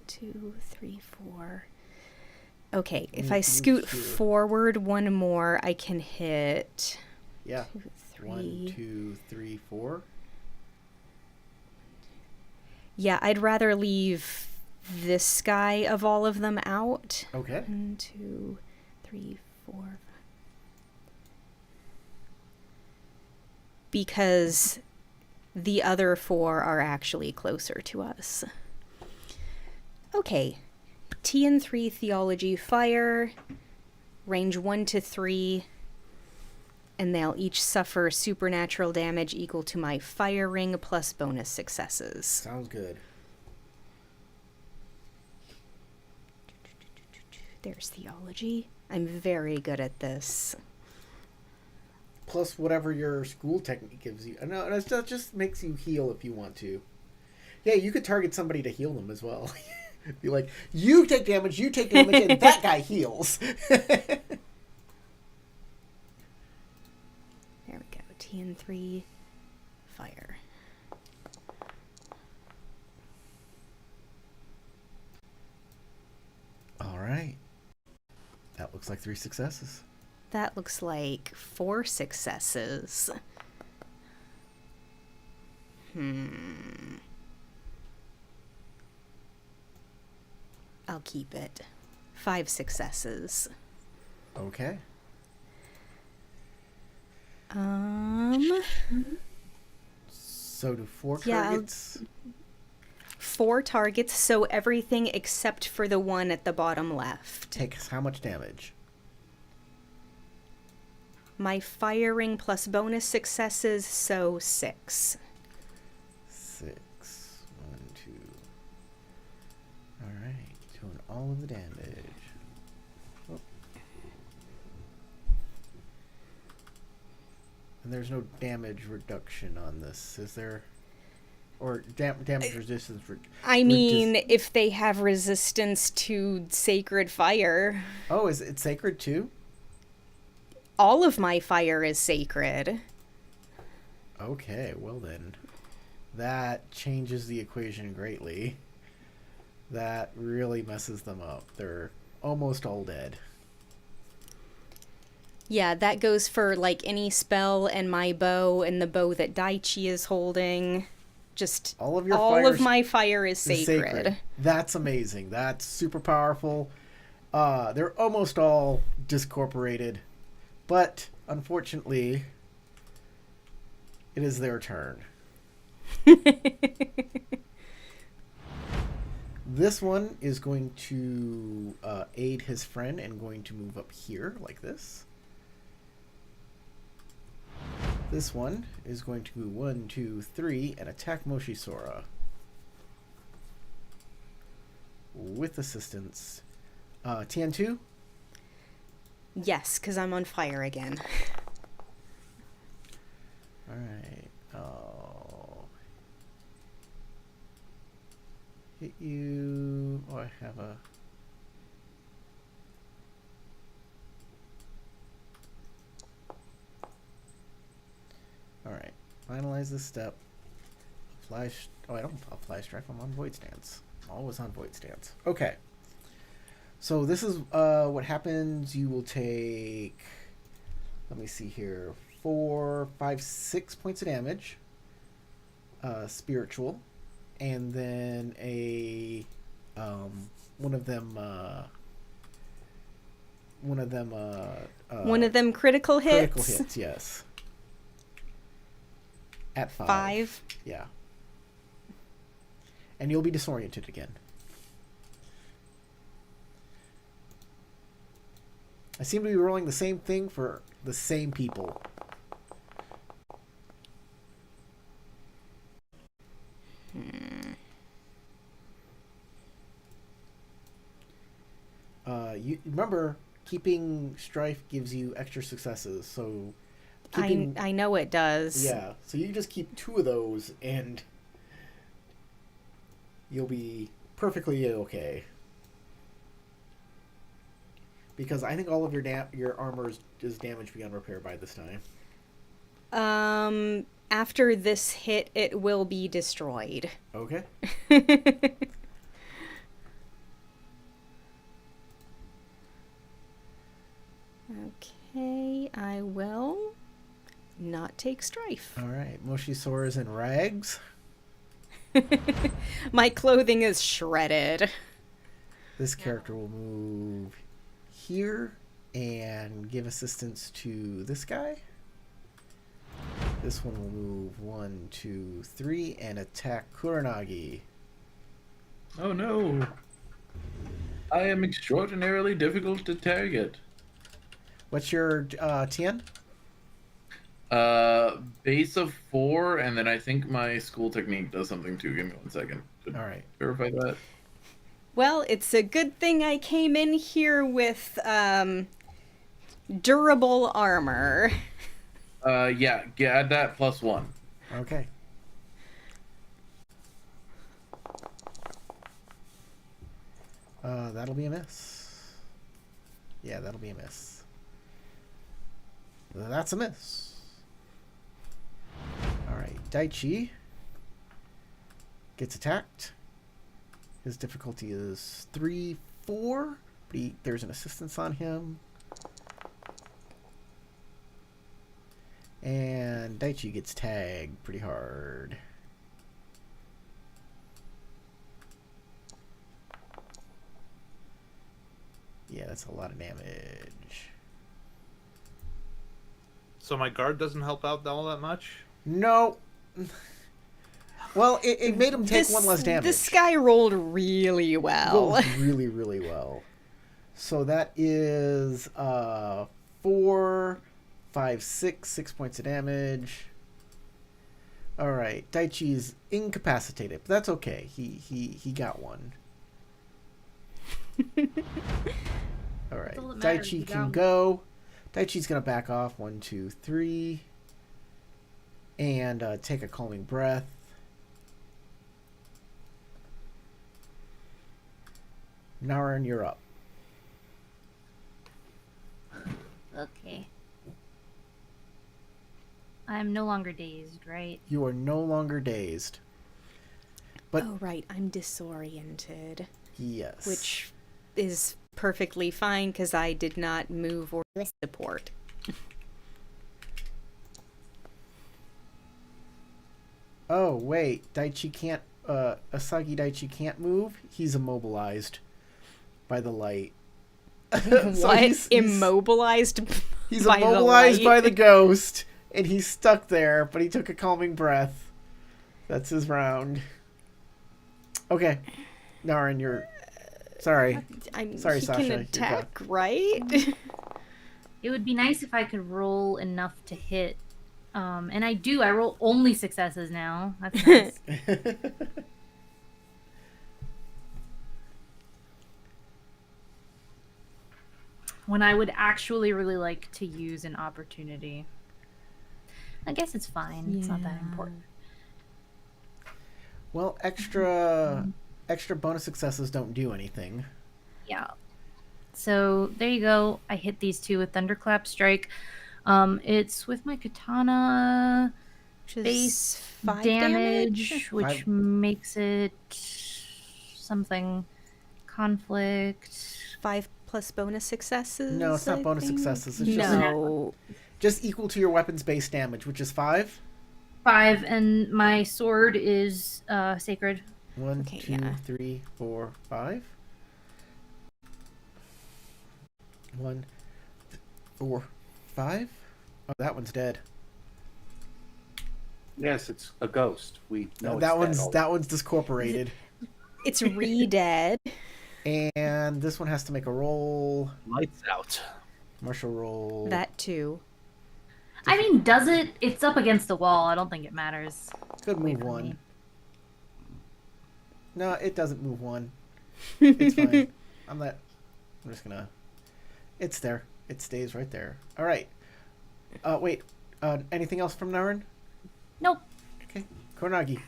2, 3, 4. Okay, if I scoot forward 1 more, I can hit Yeah. 2, 3. 1, 2, 3, 4. Yeah, I'd rather leave this guy of all of them out. Okay. 1, 2, 3, 4. Because the other 4 are actually closer to us. Okay. TN3 Theology Fire, range 1 to 3. and they'll each suffer supernatural damage equal to my fire ring plus bonus successes. Sounds good. There's theology. I'm very good at this. Plus whatever your school technique gives you. No, that just makes you heal if you want to. Yeah, you could target somebody to heal them as well. Be like, you take damage, and that guy heals. There we go. TN3, fire. All right. That looks like 3 successes. That looks like 4 successes. I'll keep it. 5 successes. Okay. So do 4 Yeah, targets? 4 targets, so everything except for the one at the bottom left. Takes how much damage? My fire ring plus bonus successes, so 6. 6. 1, 2. Alright. Doing all of the damage. Oh. And there's no damage reduction on this, is there? Or damage resistance. I mean, if they have resistance to sacred fire. Oh, is it sacred too? All of my fire is sacred. Okay, well then. That changes the equation greatly. That really messes them up. They're almost all dead. Yeah, that goes for like any spell and my bow and the bow that Daichi is holding. Just all of my fire is sacred. That's amazing. That's super powerful. They're almost all discorporated, but unfortunately, it is their turn. This one is going to aid his friend and going to move up here like this. This one is going to move 1, 2, 3 and attack Moshisora. With assistance. TN2? Yes, because I'm on fire again. Alright. I'll hit you. Oh, I have a... Alright, finalize this step. I don't apply strike, I'm on void stance. I'm always on void stance. Okay. So this is what happens. You will take, let me see here, 4, 5, 6 points of damage. Spiritual. And then one of them Critical hits? Critical hits, yes. At 5. 5? Yeah. And you'll be disoriented again. I seem to be rolling the same thing for the same people. You remember, keeping strife gives you extra successes, so... I know it does. Yeah, so you just keep 2 of those, and you'll be perfectly okay. Because I think all of your armor is damaged beyond repair by this time. After this hit, it will be destroyed. Okay. Okay, I will not take strife. Alright, Moshisora's in rags. My clothing is shredded. This character will move here and give assistance to this guy. This one will move 1, 2, 3 and attack Kuranagi. Oh no! I am extraordinarily difficult to target. What's your TN? Base of 4, and then I think my school technique does something too. Give me 1 second to All right. verify that. Well, it's a good thing I came in here with durable armor. Yeah, add that +1. Okay. That'll be a miss. Yeah, that'll be a miss. That's a miss. Alright, Daichi gets attacked. His difficulty is 3, 4, but there's an assistance on him. And Daichi gets tagged pretty hard. Yeah, that's a lot of damage. So my guard doesn't help out all that much? No. Well, it made him take one less damage. This guy rolled really well. Rolled really, really well. So that is 4, 5, 6 points of damage. All right, Daichi's incapacitated, but that's okay. He got one. All right, all that matters, Daichi you can got go. Daichi's gonna back off 1, 2, 3, and take a calming breath. Naren, you're up. Okay. I'm no longer dazed, right? You are no longer dazed. But Oh, right, I'm disoriented, yes, which is perfectly fine because I did not move or support. Oh wait, Daichi can't. Asagi Daichi can't move. He's immobilized by the light. So What? he's Immobilized He's by the immobilized by light? the ghost, and he's stuck there. But he took a calming breath. That's his round. Okay, Naren, you're. Sorry. Sorry, he Sasha, can you're attack, right? It would be nice if I could roll enough to hit. And I do. I roll only successes now. That's nice. When I would actually really like to use an opportunity. I guess it's fine. It's not that important. Well, extra bonus successes don't do anything. Yeah. So there you go. I hit these two with Thunderclap Strike. It's with my katana Which is base 5 damage, which 5. makes it something conflict. 5 plus bonus successes. No, it's not I bonus think? successes. It's just No. just equal to your weapon's base damage, which is 5. 5, and my sword is sacred. 1, Okay, 2, yeah. 3, 4, 5. 1, 4, 5. Oh, that one's dead. Yes, it's a ghost. We know that it's dead already. one's discorporated. It's re-dead. And this one has to make a roll. Lights out. Martial roll. That too. I mean, does it? It's up against the wall. I don't think it matters. Could Wait move for one. me. No, it doesn't move one. It's fine. I'm just gonna. It's there. It stays right there. All right. Wait. Anything else from Naren? Nope. Okay. Koronagi.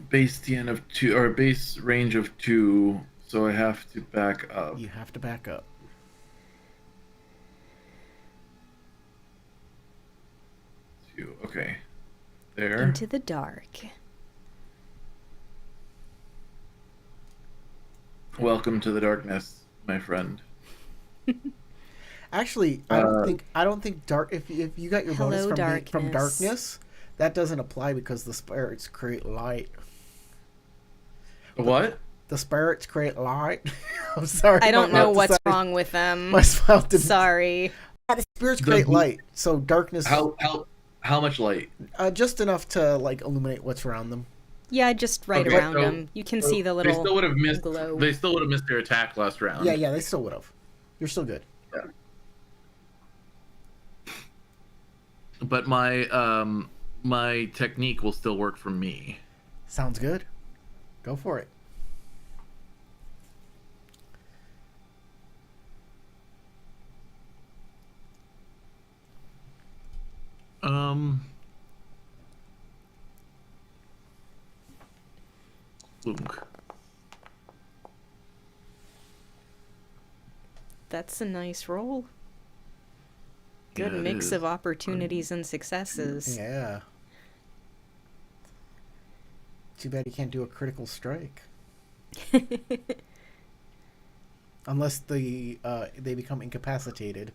Base TN of 2, or base range of 2, so I have to back up. You have to back up. Okay. There. Into the dark. Welcome to the darkness, my friend. Actually, I don't think dark. If you got your bonus Hello, from darkness. darkness, that doesn't apply because the spirits create light. What? The spirits create light. I'm sorry. I don't my know mouth what's decided- wrong with them. My mouth didn't. Sorry. The spirits create light, so darkness. How much light? Just enough to like illuminate what's around them. Yeah, just right Okay, around so- them. You can so see the They little still would have missed. glow. They still would have missed their attack last round. Yeah, they still would have. You're still good. But my technique will still work for me. Sounds good. Go for it. Lunk. That's a nice roll. Good Yeah, it mix is. of opportunities and successes. Yeah. Too bad you can't do a critical strike. Unless they become incapacitated.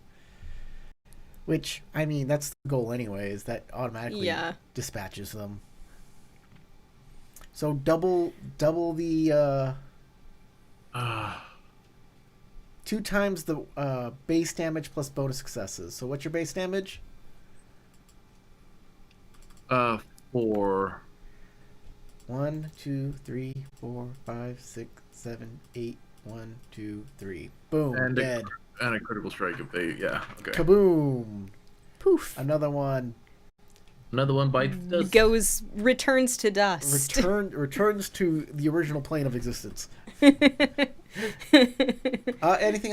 Which, I mean, that's the goal anyways. That automatically Yeah. dispatches them. So double the 2 times the base damage plus bonus successes. So what's your base damage? 4. 1, 2, 3, 4, 5, 6, 7, 8. 1, 2, 3. Boom. And Dead. a critical strike if they. Yeah. Okay. Kaboom. Poof. Another one. Another one bites dust. Returns to dust. Returns to the original plane of existence. Anything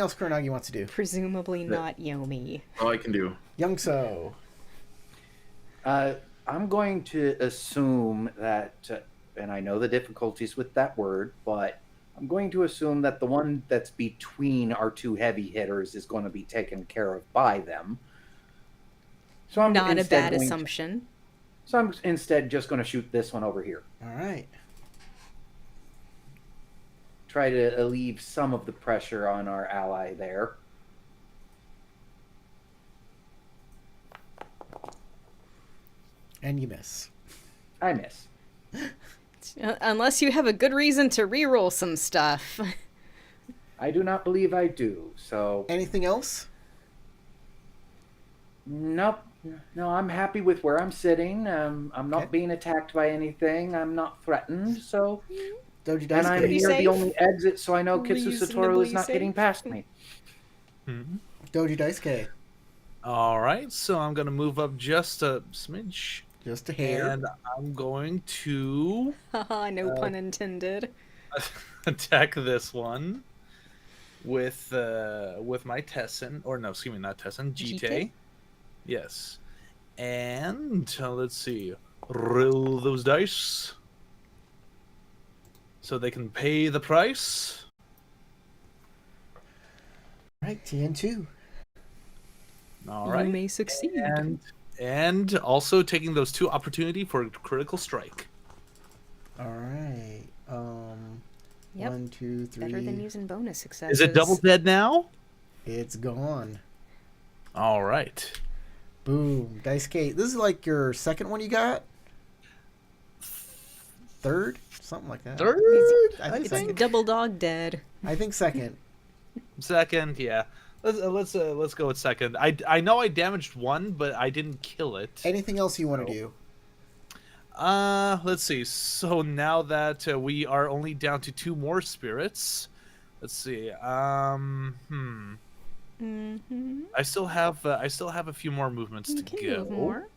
else Kuronagi wants to do? Presumably not Yomi. All I can do. Young So. I'm going to assume that, and I know the difficulties with that word, but I'm going to assume that the one that's between our 2 heavy hitters is going to be taken care of by them. So I'm Not a instead bad going to- assumption. so I'm instead just going to shoot this one over here. All right. Try to alleviate some of the pressure on our ally there. And you miss. I miss. Unless you have a good reason to reroll some stuff. I do not believe I do. So Anything else? nope. No, I'm happy with where I'm sitting. I'm not Okay. being attacked by anything. I'm not threatened. So, Doji and I'm Daisuke. near safe. the only exit, so I know Kitsu Satoru is Reasonably not getting safe. past me. Doji Daisuke. All right, so I'm gonna move up just a smidge, Just a hair. and I'm going to Haha, no pun intended. attack this one with my Tessin, or no, excuse me, not Tessin, Jite? Jite. Yes, and let's see, roll those dice so they can pay the price. All right, TN2. All You right, may succeed. and also taking those 2 opportunity for a critical strike. All right. Yep. 1, 2, 3. Better than using bonus successes. Is it double dead now? It's gone. All right. Boom. Daisuke. This is like your second one you got? Third? Something like that. Third, I think It's second. double dog dead. I think second. Second, yeah. Let's go with second. I know I damaged one, but I didn't kill it. Anything else you want to do? Let's see. So now that we are only down to 2 more spirits, let's see. Mm-hmm. I still have a few more movements You to can go. move more.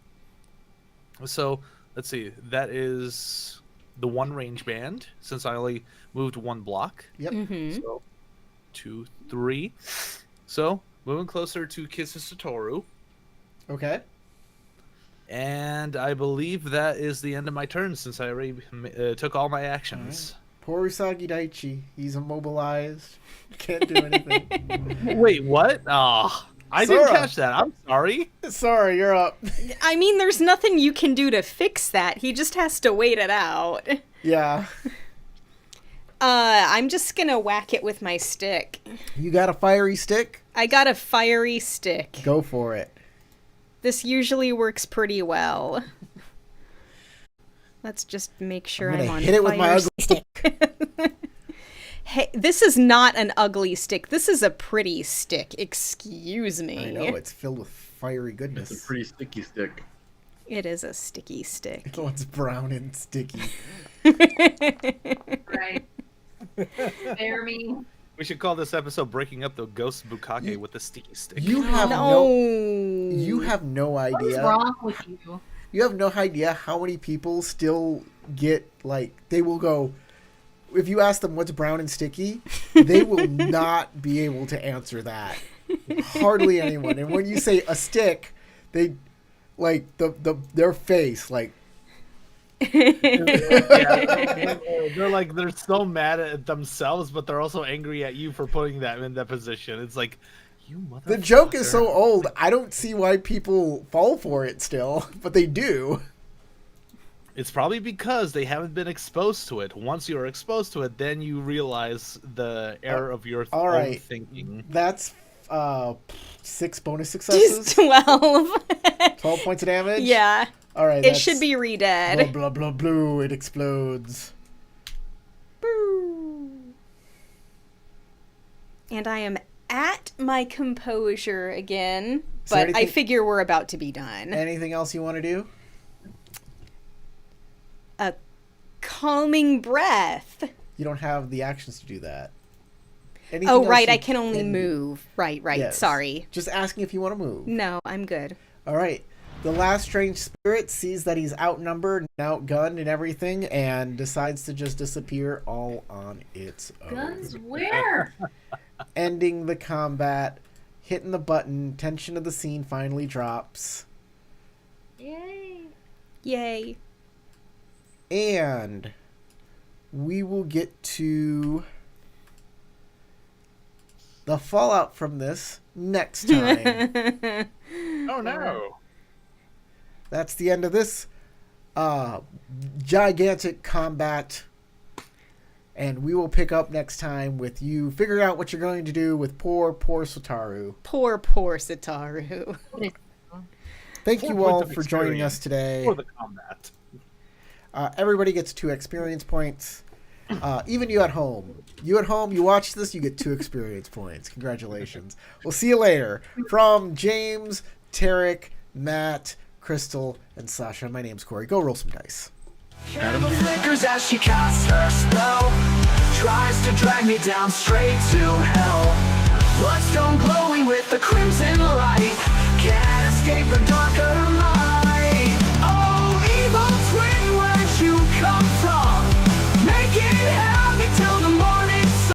So let's see. That is the 1 range band, since I only moved 1 block. Yep. Mm-hmm. So 2, 3. So moving closer to Kitsu Satoru. Okay. And I believe that is the end of my turn, since I already took all my actions. Poor Usagi Daichi. He's immobilized. Can't do anything. Wait, what? Ah, I didn't Sora. catch that. I'm sorry. Sorry, you're up. I mean, there's nothing you can do to fix that. He just has to wait it out. Yeah. I'm just gonna whack it with my stick. You got a fiery stick? I got a fiery stick. Go for it. This usually works pretty well. Let's just make sure I'm I'm gonna on hit it with my fire ugly stick. Hey, this is not an ugly stick. This is a pretty stick. Excuse me. I know, it's filled with fiery It's goodness. a pretty sticky stick. It is a sticky stick. What's brown and sticky? Right. Bear me. We should call this episode "Breaking Up the Ghost Bukake with the Sticky Stick." You have No. you have no What is idea. wrong with you? You have no idea how many people still get, like, they will go, if you ask them what's brown and sticky, they will not be able to answer that. Hardly anyone. And when you say a stick, they, like, their face, like, Yeah, they're like they're so mad at themselves, but they're also angry at you for putting them in that position. It's like, you motherfucker. the joke is so old, I don't see why people fall for it still, but they do. It's probably because they haven't been exposed to it. Once you're exposed to it, then you realize the error of your All own right. thinking. That's 6 bonus successes. Just 12. 12 points of damage? Yeah. All right. It should be re-dead. Blah, blah, blah, blue. It explodes. Boo. And I am at my composure again, Is there but I anything- figure we're about to be done. Anything else you want to do? A calming breath. You don't have the actions to do that. Anything Oh, else right. you I can only do? move. Right. Yes. Sorry. Just asking if you want to move. No, I'm good. All right. The last strange spirit sees that he's outnumbered and outgunned and everything and decides to just disappear all on its own. Guns where? Ending the combat, hitting the button, tension of the scene finally drops. Yay. Yay. And we will get to the fallout from this next time. Oh no! That's the end of this gigantic combat. And we will pick up next time with you figuring out what you're going to do with poor Sataru. Poor Sataru. Thank 4 you points all of for joining us experience today. for the combat. Everybody gets 2 experience points. Even you at home. You at home, you watch this, you get 2 experience points. Congratulations. We'll see you later. From James, Tarek, Matt, Crystal, and Sasha, my name's Corey. Go roll some dice. Candle flickers as she casts her spell. Tries to drag me down straight to hell. Bloodstone glowing with the crimson light.